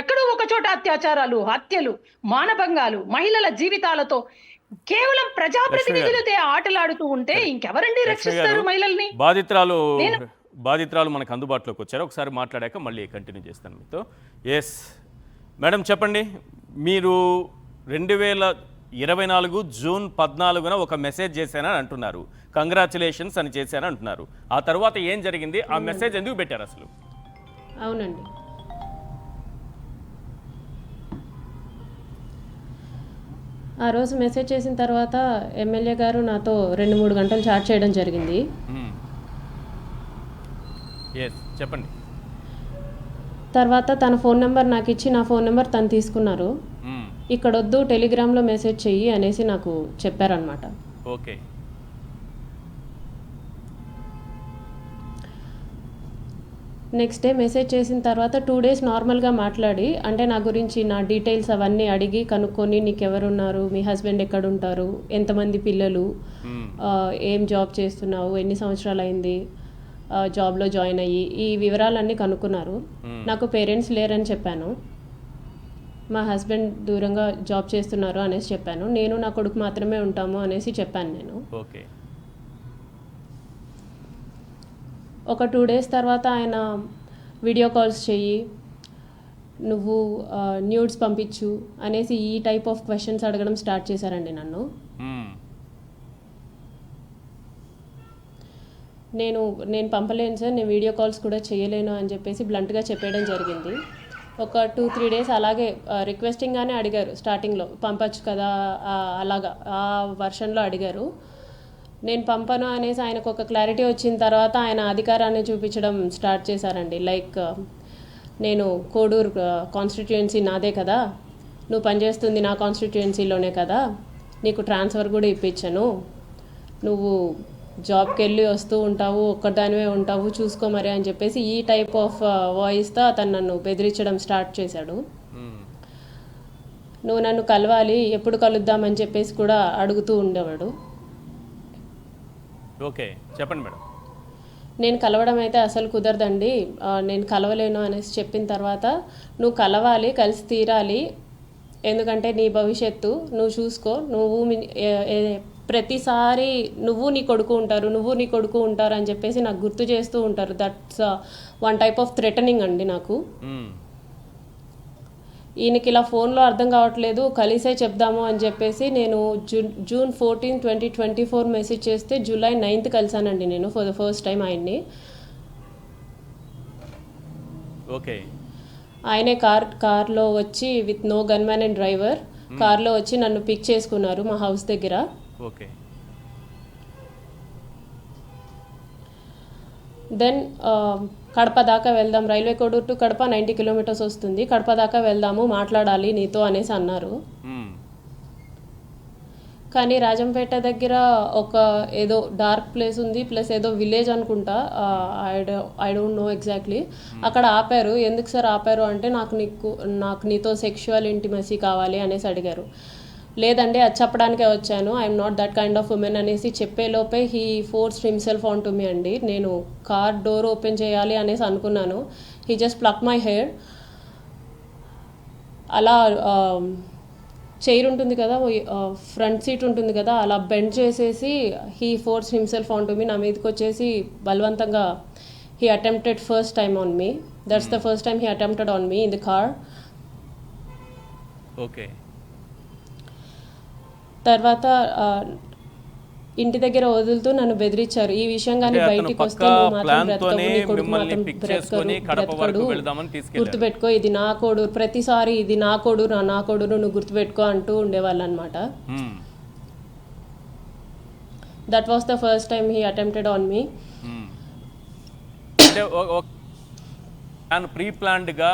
ఎక్కడో ఒక చోట అత్యాచారాలు, హత్యలు, మానభంగాలు, మహిళల జీవితాలతో కేవలం ప్రజాప్రతినిధులతో ఆటలాడుతూ ఉంటే ఇంకెవరండి రక్షిస్తారు మహిళల్ని? బాధితురాలు మనకు అందుబాటులోకి వచ్చారు. ఒకసారి మాట్లాడాక మళ్ళీ కంటిన్యూ చేస్తాను మీతో. ఎస్ మేడం, చెప్పండి. మీరు 24 జూన్ 14న ఒక మెసేజ్ చేశానని అంటున్నారు. కంగ్రాచులేషన్స్ అని చేశానని అంటున్నారు. ఆ తర్వాత ఏం జరిగింది? ఆ మెసేజ్ ఎందుకు పెట్టారు అసలు? అవునండి. ఆ రోజు మెసేజ్ చేసిన తర్వాత ఎమ్మెల్యే గారు నాతో 2-3 గంటలు చాట్ చేయడం జరిగింది. చెప్పండి. తర్వాత తన ఫోన్ నెంబర్ నాకు ఇచ్చి నా ఫోన్ నెంబర్ తను తీసుకున్నారు. ఇక్కడ వద్దు, టెలిగ్రామ్లో మెసేజ్ చెయ్యి అనేసి నాకు చెప్పారనమాట. ఓకే. నెక్స్ట్ డే మెసేజ్ చేసిన తర్వాత 2 డేస్ నార్మల్గా మాట్లాడి, అంటే నా గురించి నా డీటెయిల్స్ అవన్నీ అడిగి కనుక్కొని, నీకు ఎవరున్నారు, మీ హస్బెండ్ ఎక్కడ ఉంటారు, ఎంతమంది పిల్లలు, ఏం జాబ్ చేస్తున్నావు, ఎన్ని సంవత్సరాలు అయింది జాబ్లో జాయిన్ అయ్యి, ఈ వివరాలన్నీ కనుక్కున్నారు. నాకు పేరెంట్స్ లేరని చెప్పాను. మా హస్బెండ్ దూరంగా జాబ్ చేస్తున్నారు అనేసి చెప్పాను. నేను నా కొడుకు మాత్రమే ఉంటాము అనేసి చెప్పాను నేను. ఓకే. ఒక 2 డేస్ తర్వాత ఆయన వీడియో కాల్స్ చెయ్యి, నువ్వు న్యూడ్స్ పంపించు అనేసి ఈ టైప్ ఆఫ్ క్వశ్చన్స్ అడగడం స్టార్ట్ చేశారండి నన్ను. నేను పంపలేను సార్, నేను వీడియో కాల్స్ కూడా చేయలేను అని చెప్పేసి బ్లంట్గా చెప్పేయడం జరిగింది. ఒక 2-3 డేస్ అలాగే రిక్వెస్టింగ్గానే అడిగారు. స్టార్టింగ్లో పంపచ్చు కదా అలాగా ఆ వర్షన్లో అడిగారు. నేను పంపను అనేసి ఆయనకు ఒక క్లారిటీ వచ్చిన తర్వాత ఆయన అధికారాన్ని చూపించడం స్టార్ట్ చేశారండి. లైక్, నేను కోడూరు కాన్స్టిట్యుయెన్సీ నాదే కదా, నువ్వు పనిచేస్తుంది నా కాన్స్టిట్యుయెన్సీలోనే కదా, నీకు ట్రాన్స్ఫర్ కూడా ఇప్పించను, నువ్వు జాబ్కి వెళ్ళి వస్తూ ఉంటావు, ఒక్కదానివే ఉంటావు, చూసుకో మరి అని చెప్పేసి ఈ టైప్ ఆఫ్ వాయిస్తో అతను నన్ను బెదిరించడం స్టార్ట్ చేశాడు. నువ్వు నన్ను కలవాలి, ఎప్పుడు కలుద్దామని చెప్పేసి కూడా అడుగుతూ ఉండేవాడు. ఓకే, చెప్పండి మేడం. నేను కలవడం అయితే అసలు కుదరదండి, నేను కలవలేను అనేసి చెప్పిన తర్వాత, నువ్వు కలవాలి, కలిసి తీరాలి, ఎందుకంటే నీ భవిష్యత్తు నువ్వు చూసుకో, నువ్వు ప్రతిసారి నువ్వు నీ కొడుకు ఉంటారు అని చెప్పేసి నాకు గుర్తు చేస్తూ ఉంటారు. That's one type of threatening అండి నాకు. ఈయనకి ఇలా ఫోన్లో అర్థం కావట్లేదు, కలిసే చెప్దాము అని చెప్పేసి నేను జూన్ 14, 2024 మెసేజ్ చేస్తే జూలై 9th కలిసానండి నేను ఫర్ ద ఫస్ట్ టైం ఆయన్ని. ఓకే. ఆయనే కార్లో వచ్చి with no gunman and driver కార్లో వచ్చి నన్ను పిక్ చేసుకున్నారు మా హౌస్ దగ్గర. ఓకే. దెన్ కడప దాకా వెళ్దాం, railway Koduru to Kadapa 90 kilometres వస్తుంది, కడప దాకా వెళ్దాము, మాట్లాడాలి నీతో అనేసి అన్నారు. కానీ రాజంపేట దగ్గర ఒక ఏదో డార్క్ ప్లేస్ ఉంది, ప్లస్ ఏదో విలేజ్ అనుకుంటా, ఐ డోంట్ నో ఎగ్జాక్ట్లీ. అక్కడ ఆపారు. ఎందుకు సార్ ఆపారు అంటే, నాకు నీతో సెక్షువల్ ఇంటిమసీ కావాలి అనేసి అడిగారు. లేదండి, అది చెప్పడానికే వచ్చాను, I'm not that kind of women అనేసి చెప్పేలోపే he forced himself on to me అండి. నేను కార్ డోర్ ఓపెన్ చేయాలి అనేసి అనుకున్నాను. He just pluck my hair. అలా చైర్ ఉంటుంది కదా, ఫ్రంట్ సీట్ ఉంటుంది కదా, అలా బెండ్ చేసేసి he forced himself on to me, నా మీదకి వచ్చేసి బలవంతంగా he attempted first time on me. That's the first time he attempted on me in the car. Okay. తర్వాత ఇంటి దగ్గర వదులుతూ నన్ను బెదిరించారు. ఈ విషయం కానీ బయటికి వస్తే నువ్వు మాత్రం బ్రతకవు, నీ కొడుకు మాత్రం బ్రతకడు, గుర్తుపెట్టుకో, ఇది నా కోడూరు, ప్రతిసారి ఇది నా కోడూరు నువ్వు గుర్తుపెట్టుకో అంటూ ఉండేవాళ్ళు అనమాట. That was the first time he attempted on me. Pre planned గా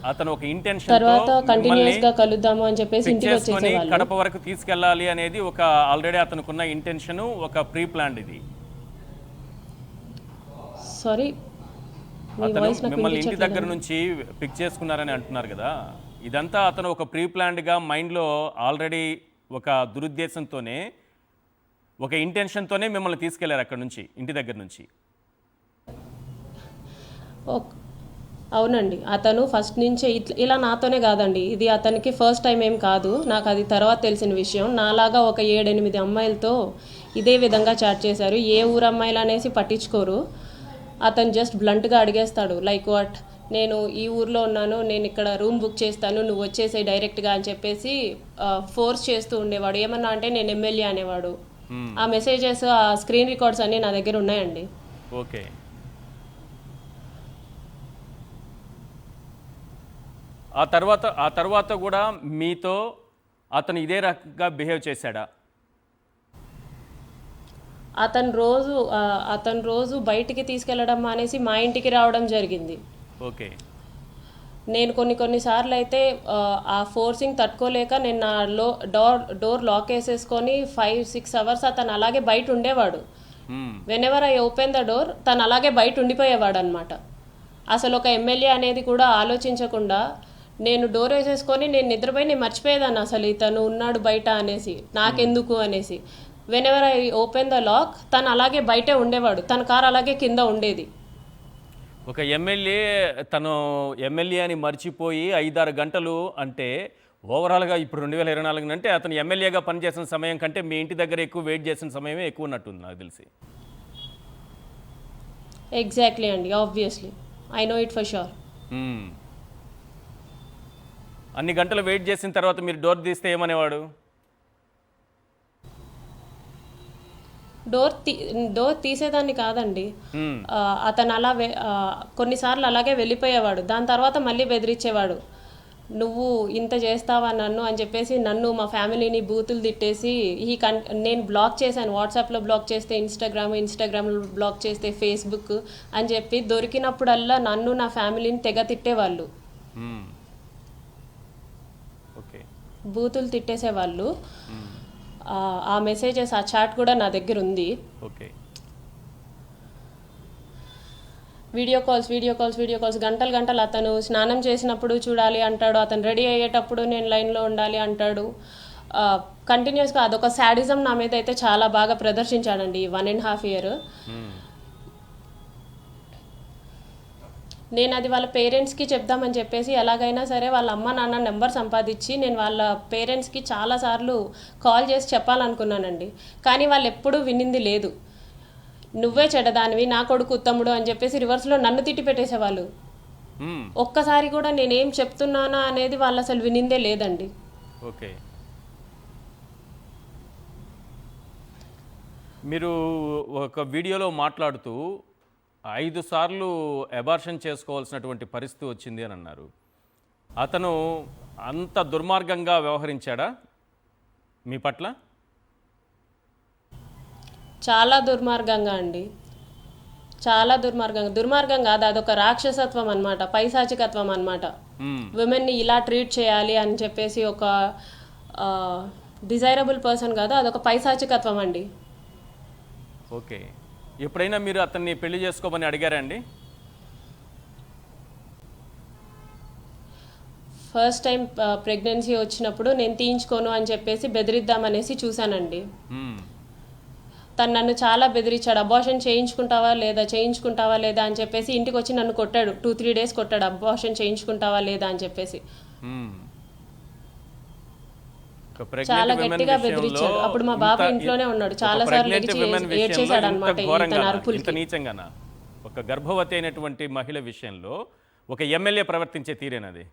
అతను ఒక ఇంటెన్షన్ తర్వాత కంటిన్యూస్ గా కలుద్దాము అని చెప్పేసి ఇంటికి వచ్చేసేవాళ్ళు. కడప వరకు తీసుకెళ్లాలి అనేది ఒక ఆల్రెడీ అతనుకున్న ఇంటెన్షన్, ఒక ప్రీ ప్లాన్డ్. ఇది సారీ, మిమ్మల్ని ఇంటి దగ్గర నుంచి పిక్ చేసుకున్నారని అంటున్నారు కదా, ఇదంతా అతను ఒక ప్రీ ప్లాన్డ్ గా మైండ్ లో ఆల్రెడీ ఒక దురుద్దేశంతోనే, ఒక ఇంటెన్షన్తోనే మిమ్మల్ని తీసుకెళ్లారు అక్కడ నుంచి, ఇంటి దగ్గర నుంచి. అవునండి, అతను ఫస్ట్ నుంచే ఇలా నాతోనే కాదండి, ఇది అతనికి ఫస్ట్ టైం ఏం కాదు, నాకు అది తర్వాత తెలిసిన విషయం. నాలాగా ఒక 7-8 అమ్మాయిలతో ఇదే విధంగా చాట్ చేశారు. ఏ ఊరు అమ్మాయిలు అనేసి పట్టించుకోరు, అతను జస్ట్ బ్లంట్గా అడిగేస్తాడు. లైక్ వాట్, నేను ఈ ఊర్లో ఉన్నాను, నేను ఇక్కడ రూమ్ బుక్ చేస్తాను, నువ్వు వచ్చేసే డైరెక్ట్గా అని చెప్పేసి ఫోర్స్ చేస్తూ ఉండేవాడు. ఏమన్నా అంటే నేను ఎమ్మెల్యే అనేవాడు. ఆ మెసేజెస్, ఆ స్క్రీన్ రికార్డ్స్ అన్నీ నా దగ్గర ఉన్నాయండి. ఓకే. ఆ తర్వాత కూడా మీతో అతను ఇదే రకంగా బిహేవ్ చేశాడా? అతను రోజు బయటికి తీసుకెళ్ళడం మానేసి మా ఇంటికి రావడం జరిగింది. ఓకే. నేను కొన్నిసార్లు అయితే ఆ ఫోర్సింగ్ తట్టుకోలేక నేను నా డోర్ లాక్ వేసేసుకొని 5-6 అవర్స్ అతను అలాగే బయట ఉండేవాడు. Whenever I open the door తను అలాగే బయట ఉండిపోయేవాడు అనమాట. అసలు ఒక ఎమ్మెల్యే అనేది కూడా ఆలోచించకుండా నేను డోర్ వేసేసుకొని నేను నిద్రపోయి నేను మర్చిపోయేదాన్ని అసలు ఇతను ఉన్నాడు బయట అనేసి, నాకెందుకు అనేసి. Whenever I open the lock తను అలాగే బయటే ఉండేవాడు, తన కార్ అలాగే కింద ఉండేది. ఒక తను ఎమ్మెల్యే అని మర్చిపోయి 5-6 గంటలు అంటే ఓవరాల్గా ఇప్పుడు 2024 అంటే అతను ఎమ్మెల్యేగా పనిచేసిన సమయం కంటే మీ ఇంటి దగ్గర ఎక్కువ వెయిట్ చేసిన సమయమే ఎక్కువ ఉన్నట్టుంది నాకు తెలిసి. ఎగ్జాక్ట్లీ అండి, obviously I know it for sure. అన్ని గంటలు వెయిట్ చేసిన తర్వాత మీరు డోర్ తీస్తే ఏమనేవాడు? డోర్ తీసేదాన్ని కాదండి. అతను అలా కొన్నిసార్లు అలాగే వెళ్ళిపోయేవాడు. దాని తర్వాత మళ్ళీ బెదిరించేవాడు, నువ్వు ఇంత చేస్తావా నన్ను అని చెప్పేసి నన్ను మా ఫ్యామిలీని బూతులు తిట్టేసి నేను బ్లాక్ చేశాను. వాట్సాప్లో బ్లాక్ చేస్తే ఇన్స్టాగ్రామ్లో బ్లాక్ చేస్తే ఫేస్బుక్ అని చెప్పి దొరికినప్పుడల్లా నన్ను నా ఫ్యామిలీని తెగ తిట్టేవాళ్ళు, బూతులు తిట్టేసేవాళ్ళు. ఆ మెసేజెస్, ఆ చాట్ కూడా నా దగ్గర ఉంది. ఓకే. వీడియో కాల్స్ గంటలు అతను స్నానం చేసినప్పుడు చూడాలి అంటాడు, అతను రెడీ అయ్యేటప్పుడు నేను లైన్లో ఉండాలి అంటాడు. కంటిన్యూస్గా అదొక శాడిజం నా మీద అయితే చాలా బాగా ప్రదర్శించాడండి 1.5 years. నేను అది వాళ్ళ పేరెంట్స్కి చెప్దామని చెప్పేసి ఎలాగైనా సరే వాళ్ళ అమ్మ నాన్న నెంబర్ సంపాదించి నేను వాళ్ళ పేరెంట్స్కి చాలాసార్లు కాల్ చేసి చెప్పాలనుకున్నానండి. కానీ వాళ్ళు ఎప్పుడూ వినింది లేదు. నువ్వే చెడ్డదానివి, నా కొడుకు ఉత్తముడు అని చెప్పేసి రివర్స్లో నన్ను తిట్టి పెట్టేసేవాళ్ళు. ఒక్కసారి కూడా నేనేం చెప్తున్నానా అనేది వాళ్ళు అసలు వినిందే లేదండి. ఓకే. మీరు ఒక వీడియోలో మాట్లాడుతూ 5 సార్లు అబార్షన్ చేసుకోవాల్సినటువంటి పరిస్థితి వచ్చింది అని అన్నారు. అతను అంత దుర్మార్గంగా వ్యవహరించాడా మీ పట్ల? చాలా దుర్మార్గంగా అండి, చాలా దుర్మార్గం కాదు, అదొక రాక్షసత్వం అనమాట, పైశాచికత్వం అనమాట. విమెన్ని ఇలా ట్రీట్ చేయాలి అని చెప్పేసి ఒక డిజైరబుల్ పర్సన్ కాదు, అదొక పైశాచికత్వం అండి. ఓకే. ఎప్పుడైనా మీరు అతన్ని పెళ్లి చేసుకోమని అడిగారా అండి? ఫస్ట్ టైం ప్రెగ్నెన్సీ వచ్చినప్పుడు నేను తీయించుకోను అని చెప్పేసి బెదిరిద్దామనేసి చూశానండి. తను నన్ను చాలా బెదిరించాడు, అబార్షన్ చేయించుకుంటావా లేదా అని చెప్పేసి ఇంటికి వచ్చి నన్ను కొట్టాడు. 2-3 days కొట్టాడు, అబార్షన్ చేయించుకుంటావా లేదా అని చెప్పేసి. చాలా గట్టిగా బెదిరించాడు. అప్పుడు మా బాబు ఇంట్లోనే ఉన్నాడు, చాలా సార్లు ఏడ్చేశాడు అన్నమాట. ఇంత నీచంగానా ఒక గర్భవతి అయినటువంటి మహిళ విషయంలో ఒక ఎమ్మెల్యే ప్రవర్తించే తీరేనది?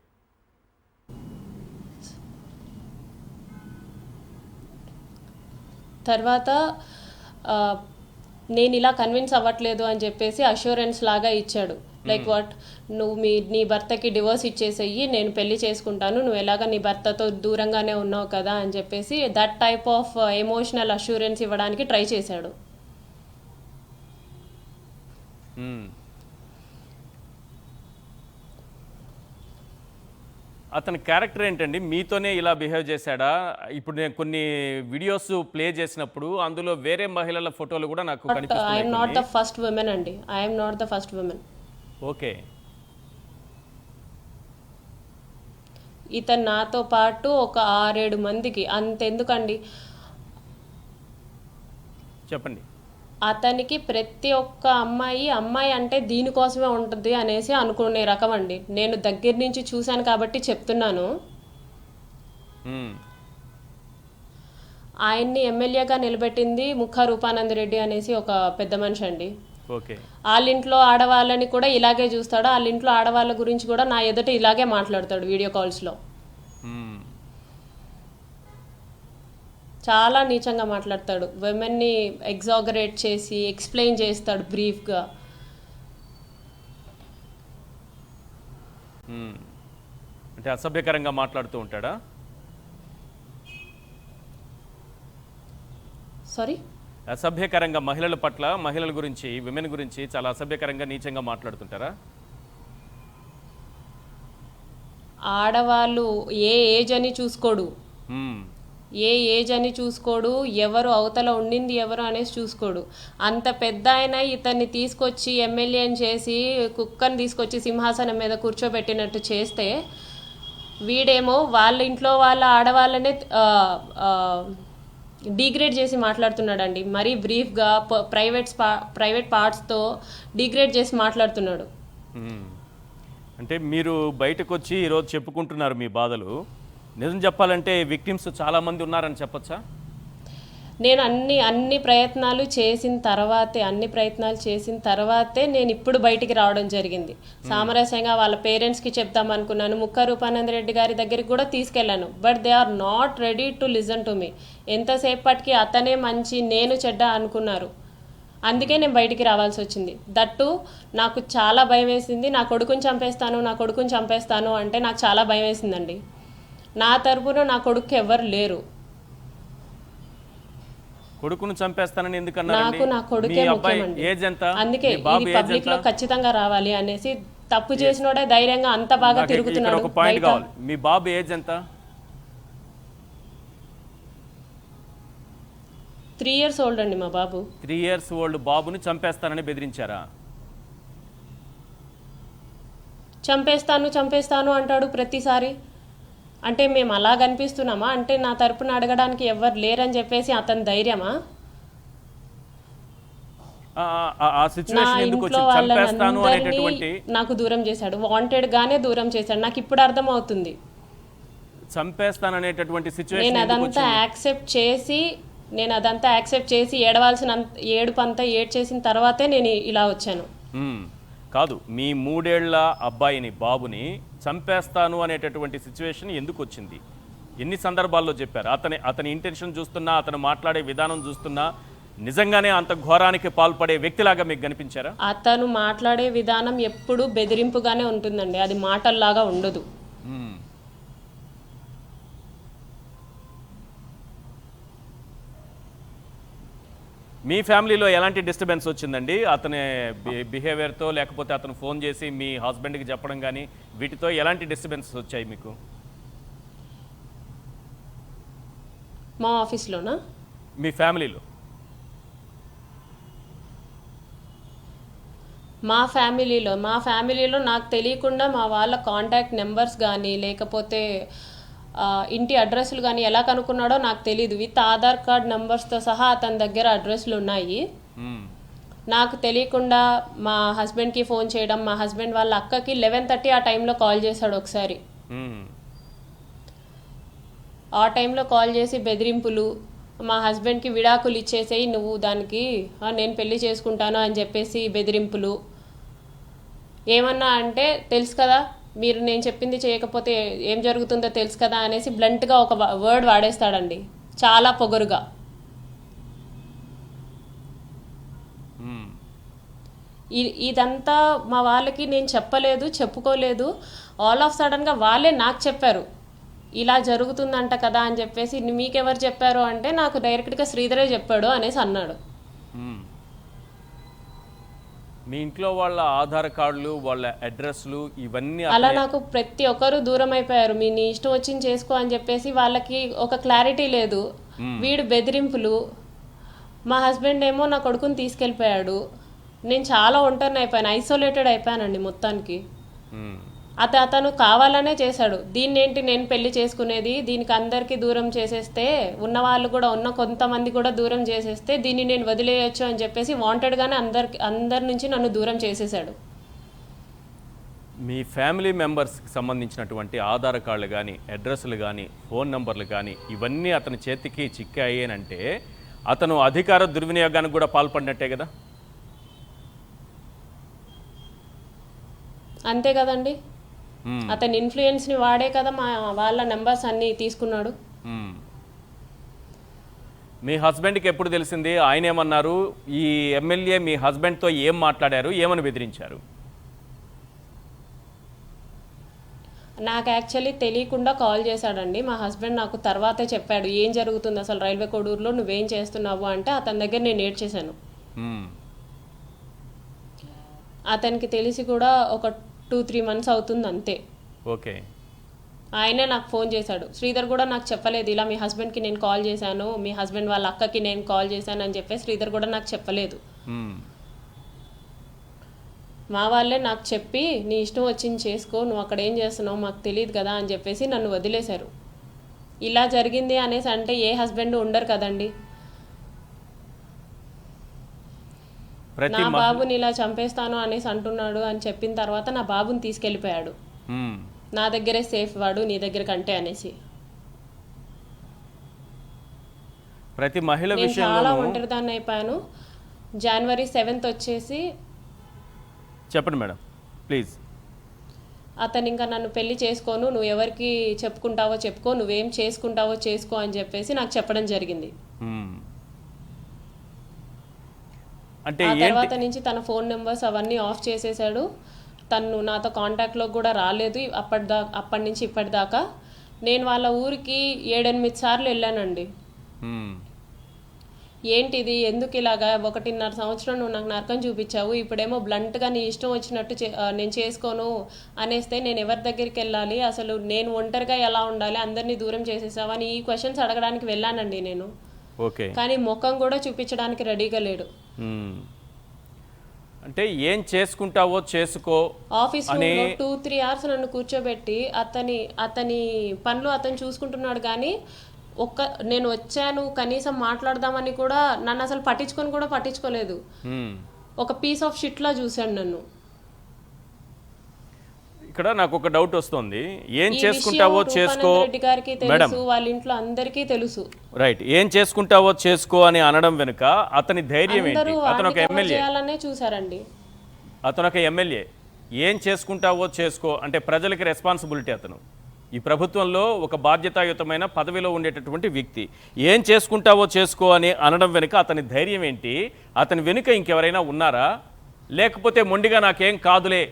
తర్వాత నేను ఇలా కన్విన్స్ అవ్వట్లేదు అని చెప్పేసి అష్యూరెన్స్ లాగా ఇచ్చాడు. లైక్ వాట్, నువ్వు నీ భర్తకి డివోర్స్ ఇచ్చేసేయి, నేను పెళ్లి చేసుకుంటాను, నువ్వు ఎలాగ నీ భర్తతో దూరంగానే ఉన్నావు కదా అని చెప్పేసి that type of emotional assurance ఇవ్వడానికి ట్రై చేశాడు. అతని క్యారెక్టర్ ఏంటండి? మీతోనే ఇలా బిహేవ్ చేశాడా? ఇప్పుడు నేను కొన్ని వీడియోస్ ప్లే చేసినప్పుడు అందులో వేరే మహిళల ఫోటోలు కూడా నాకు కనిపిస్తున్నాయి. I'm not the first women అండి, I'm not the first women. Okay. ఇతను నాతో పాటు ఒక 6-7 మందికి, అంతెందుకండి, చెప్పండి. అతనికి ప్రతి ఒక్క అమ్మాయి అంటే దీనికోసమే ఉంటుంది అనేసి అనుకునే రకం అండి. నేను దగ్గర నుంచి చూశాను కాబట్టి చెప్తున్నాను. ఆయన్ని ఎమ్మెల్యేగా నిలబెట్టింది ముఖ రూపానంద రెడ్డి అనేసి ఒక పెద్ద మనిషి అండి. ఓకే. వాళ్ళ ఇంట్లో ఆడవాళ్ళని కూడా ఇలాగే చూస్తాడు, వాళ్ళ ఇంట్లో ఆడవాళ్ళ గురించి కూడా నా ఎదుట ఇలాగే మాట్లాడతాడు వీడియో కాల్స్లో. మ్మ్. చాలా నీచంగా మాట్లాడతాడు, విమెన్ని ఎగ్జాగరేట్ చేసి ఎక్స్ప్లెయిన్ చేస్తాడు బ్రీఫ్గా. మ్మ్. అంటే అసభ్యకరంగా మాట్లాడుతూ ఉంటాడా? సారీ, అసభ్యకరంగా మహిళల పట్ల, మహిళల గురించి, విమెన్ గురించి చాలా అసభ్యకరంగా నీచంగా మాట్లాడుతుంటారా? ఆడవాళ్ళు ఏ ఏజ్ అని చూసుకోడు, మ్మ్. ఏ ఏజ్ అని చూసుకోడు, ఎవరు అవతల ఉండింది ఎవరు అనేసి చూసుకోడు. అంత పెద్ద ఆయన ఇతన్ని తీసుకొచ్చి ఎమ్మెల్యేని చేసి కుక్కని తీసుకొచ్చి సింహాసనం మీద కూర్చోబెట్టినట్టు చేస్తే వీడేమో వాళ్ళ ఇంట్లో వాళ్ళ ఆడవాళ్ళనే డిగ్రేడ్ చేసి మాట్లాడుతున్నాడండి. మరీ బ్రీఫ్గా ప్రైవేట్ పార్ట్స్తో డిగ్రేడ్ చేసి మాట్లాడుతున్నాడు. మ్మ్. అంటే మీరు బయటకు వచ్చి ఈరోజు చెప్పుకుంటున్నారు మీ బాధలు. నిజం చెప్పాలంటే విక్టిమ్స్ చాలామంది ఉన్నారని చెప్పొచ్చా? నేను అన్ని ప్రయత్నాలు చేసిన తర్వాతే నేను ఇప్పుడు బయటికి రావడం జరిగింది. సామరస్యంగా వాళ్ళ పేరెంట్స్కి చెప్తాం అనుకున్నాను, ముక్క రూపానంద రెడ్డి గారి దగ్గరికి కూడా తీసుకెళ్ళాను. But they are not ready to listen to me. ఎంతసేపటికి అతనే మంచి నేను చెడ్డ అనుకున్నారు. అందుకే నేను బయటికి రావాల్సి వచ్చింది. దట్టు నాకు చాలా భయం వేసింది. నా కొడుకుని చంపేస్తాను అంటే నాకు చాలా భయం వేసిందండి. నా తరపున నా కొడుకు ఎవ్వరు లేరు. కొడుకును చంపేస్తానని ఎందుకన్నారండి? నాకు నా కొడుకే ముఖ్యమండి. ఏజ్ ఎంత? అందుకే మీ బాబు ఇది ఏజ్ పబ్లిక్ ఎంత? లో ఖచ్చితంగా రావాలి అనేసి తప్పు చేసినోడే ధైర్యంగా అంత బాగా నాకు తిరుగుతున్నాడు ఇక్కడ ఒక పాయింట్ బయట. కావాలి. మీ బాబు ఏజ్ ఎంత? 3 years ఓల్డ్ అండి మా బాబు. 3 years ఓల్డ్ బాబుని చంపేస్తానని బెదిరించారా? చంపేస్తాను అంటాడు ప్రతిసారి. అంటే మేము అలా కనిపిస్తున్నామా? అంటే నా తరపున అడగడానికి ఎవరు లేరని చెప్పేసి అతని ధైర్యమా? ఆ సిచ్యువేషన్ నా ఎందుకు ఇంట్లో వచ్చింది? చంపేస్తాను వాళ్ళందరినీ అనేటటువంటి నాకు దూరం చేశాడు, వాంటెడ్ గానే దూరం చేశాడు. నాకు ఇప్పుడు అర్థం అవుతుంది. చంపేస్తాను అనేటటువంటి నేను సిచ్యువేషన్ ఎందుకు అదంతా వచ్చింది? యాక్సెప్ట్ చేసి ఏడవాల్సిన ఏడుపు అంతా ఏడ్చేసిన తర్వాతే నేను ఇలా వచ్చాను. కాదు, మీ 3 ఏళ్ల అబ్బాయిని, బాబుని చంపేస్తాను అనేటటువంటి సిచ్యువేషన్ ఎందుకు వచ్చింది? ఎన్ని సందర్భాల్లో చెప్పారు? అతని ఇంటెన్షన్ చూస్తున్నా, అతను మాట్లాడే విధానం చూస్తున్నా నిజంగానే అంత ఘోరానికి పాల్పడే వ్యక్తిలాగా మీకు కనిపించారా? అతను మాట్లాడే విధానం ఎప్పుడు బెదిరింపుగానే ఉంటుందండి, అది మాటల్లాగా ఉండదు. మ్మ్. మీ ఫ్యామిలీలో ఎలాంటి డిస్టర్బెన్స్ వచ్చిందండి? అతని బిహేవియర్తో, లేకపోతే అతను ఫోన్ చేసి మీ హస్బెండ్కి చెప్పడం కానీ, వీటితో ఎలాంటి డిస్టర్బెన్స్ వచ్చాయి మీకు? మా ఆఫీస్లోనా? మీ ఫ్యామిలీలో? మా ఫ్యామిలీలో నాకు తెలియకుండా మా వాళ్ళ కాంటాక్ట్ నెంబర్స్ కానీ లేకపోతే ఇంటి అడ్రస్లు కానీ ఎలా కనుక్కున్నాడో నాకు తెలీదు. విత్ ఆధార్ కార్డ్ నెంబర్స్తో సహా అతని దగ్గర అడ్రస్లు ఉన్నాయి. నాకు తెలియకుండా మా హస్బెండ్కి ఫోన్ చేయడం, మా హస్బెండ్ వాళ్ళ అక్కకి 11:30 ఆ టైంలో కాల్ చేశాడు ఒకసారి. ఆ టైంలో కాల్ చేసి బెదిరింపులు, మా హస్బెండ్కి విడాకులు ఇచ్చేసేయి నువ్వు, దానికి నేను పెళ్లి చేసుకుంటాను అని చెప్పేసి బెదిరింపులు. ఏమన్నా అంటే తెలుసు కదా మీరు నేను చెప్పింది చేయకపోతే ఏం జరుగుతుందో తెలుసు కదా అనేసి బ్లంట్గా ఒక వర్డ్ వాడేస్తాడండి, చాలా పొగరుగా. ఇదంతా మా వాళ్ళకి నేను చెప్పలేదు, చెప్పుకోలేదు. ఆల్ ఆఫ్ సడన్గా వాళ్ళే నాకు చెప్పారు ఇలా జరుగుతుందంట కదా అని చెప్పేసి. మీకెవరు చెప్పారు అంటే నాకు డైరెక్ట్గా శ్రీధరే చెప్పాడు అనేసి అన్నాడు. మీ ఇంట్లో వాళ్ళ ఆధార్ కార్డులు, వాళ్ళ అడ్రస్లు ఇవన్నీ అలా నాకు ప్రతి ఒక్కరు దూరం అయిపోయారు. మీ నీ ఇష్టం వచ్చింది చేసుకో అని చెప్పేసి వాళ్ళకి ఒక క్లారిటీ లేదు. వీడు బెదిరింపులు. మా హస్బెండ్ ఏమో నా కొడుకుని తీసుకెళ్ళిపోయాడు. నేను చాలా ఒంటరిని అయిపోయాను, ఐసోలేటెడ్ అయిపోయానండి మొత్తానికి. అతను కావాలనే చేశాడు. దీన్నేంటి నేను పెళ్లి చేసుకునేది, దీనికి అందరికీ దూరం చేసేస్తే, ఉన్న వాళ్ళు కూడా ఉన్న కొంతమంది కూడా దూరం చేసేస్తే దీన్ని నేను వదిలేయచ్చు అని చెప్పేసి వాంటెడ్గానే అందరి నుంచి నన్ను దూరం చేసేసాడు. మీ ఫ్యామిలీ మెంబర్స్కి సంబంధించినటువంటి ఆధార్ కార్డులు కానీ, అడ్రస్లు కానీ, ఫోన్ నంబర్లు కానీ ఇవన్నీ అతని చేతికి చిక్కాయి అంటే అతను అధికార దుర్వినియోగానికి కూడా పాల్పడినట్టే కదా? అంతే కదండి. అతని ఇన్ఫ్లుయెన్స్ని వాడే కదా వాళ్ళ నెంబర్స్ అన్నీ తీసుకున్నాడు. మీ హస్బెండ్కి ఎప్పుడు తెలిసింది? ఆయన ఏమన్నారు? ఈ ఎమ్మెల్యే మీ హస్బెండ్తో ఏం మాట్లాడారు, ఏమని బెదిరించారు? నాకు యాక్చువల్లీ తెలియకుండా కాల్ చేశాడండి మా హస్బెండ్. నాకు తర్వాతే చెప్పాడు ఏం జరుగుతుంది అసలు రైల్వే కోడూరులో, నువ్వేం చేస్తున్నావు అంటే అతని దగ్గర నేను ఏడ్చేశాను. అతనికి తెలిసి కూడా ఒక 2-3 months అవుతుంది అంతే. ఓకే. ఆయనే నాకు ఫోన్ చేశాడు. శ్రీధర్ కూడా నాకు చెప్పలేదు, ఇలా మీ హస్బెండ్కి నేను కాల్ చేశాను, మీ హస్బెండ్ వాళ్ళ అక్కకి నేను కాల్ చేశాను అని చెప్పి శ్రీధర్ కూడా నాకు చెప్పలేదు. మా వాళ్ళే నాకు చెప్పి నీ ఇష్టం వచ్చింది చేసుకో, నువ్వు అక్కడ ఏం చేస్తున్నావు మాకు తెలియదు కదా అని చెప్పేసి నన్ను వదిలేశారు. ఇలా జరిగింది అనేసి అంటే ఏ హస్బెండ్ ఉండరు కదండి. నా బాబుని ఇలా చంపేస్తాను అనేసి అంటున్నాడు అని చెప్పిన తర్వాత నా బాబుని తీసుకెళ్ళిపోయాడు. నా దగ్గరే సేఫ్ వాడు నీ దగ్గర కంటే అనేసి. ప్రతి మహిళ నేను విషయంలో చాలా ఒంటరిదాన్ని అయిపోయాను. January 7th వచ్చేసి చెప్పండి మేడం ప్లీజ్. అతను ఇంకా నన్ను పెళ్లి చేసుకోను, నువ్వు ఎవరికి చెప్పుకుంటావో చెప్పుకో, నువ్వేం చేసుకుంటావో చేసుకో అని చెప్పేసి నాకు చెప్పడం జరిగింది. అంటే ఆ తర్వాత నుంచి తన ఫోన్ నెంబర్స్ అవన్నీ ఆఫ్ చేసేసాడు. తను నాతో కాంటాక్ట్లో కూడా రాలేదు అప్పటి నుంచి ఇప్పటిదాకా. నేను వాళ్ళ ఊరికి 7-8 సార్లు వెళ్ళానండి. ఏంటిది, ఎందుకు ఇలాగా 1.5 సంవత్సరం నువ్వు నాకు నరకం చూపించావు, ఇప్పుడేమో బ్లంట్గా నీ ఇష్టం వచ్చినట్టు నేను చేసుకోను అనేస్తే నేను ఎవరి దగ్గరికి వెళ్ళాలి, అసలు నేను ఒంటరిగా ఎలా ఉండాలి, అందరినీ దూరం చేసేసావని ఈ క్వశ్చన్స్ అడగడానికి వెళ్ళానండి నేను. ఓకే. కానీ ముఖం కూడా చూపించడానికి రెడీగా లేడు. అంటే ఏం చేసుకుంటావో చేసుకో ఆఫీస్ రూమ్లో 2-3 hours నన్ను కూర్చోబెట్టి అతని పనులు అతను చూసుకుంటున్నాడు. కానీ నేను వచ్చాను కనీసం మాట్లాడదామని కూడా నన్ను అసలు పట్టించుకోలేదు. ఒక పీస్ ఆఫ్ షిట్ లా చూశాడు నన్ను. ఇక్కడ నాకు ఒక డౌట్ వస్తుంది. ఏం చేసుకుంటావో చేసుకో గారికి తెలుసు, వాళ్ళ ఇంట్లో అందరికీ తెలుసు. రైట్. ఏం చేసుకుంటావో చేసుకో అని అనడం వెనుక అతని ధైర్యం ఏంటి? అతను ఒక ఎమ్మెల్యే చూసారండి. అతను ఒక ఎమ్మెల్యే. ఏం చేసుకుంటావో చేసుకో అంటే ప్రజలకి రెస్పాన్సిబిలిటీ. అతను ఈ ప్రభుత్వంలో ఒక బాధ్యతాయుతమైన పదవిలో ఉండేటటువంటి వ్యక్తి. ఏం చేసుకుంటావో చేసుకో అని అనడం వెనుక అతని ధైర్యం ఏంటి? అతని వెనుక ఇంకెవరైనా ఉన్నారా, లేకపోతే మొండిగా నాకేం కాదులే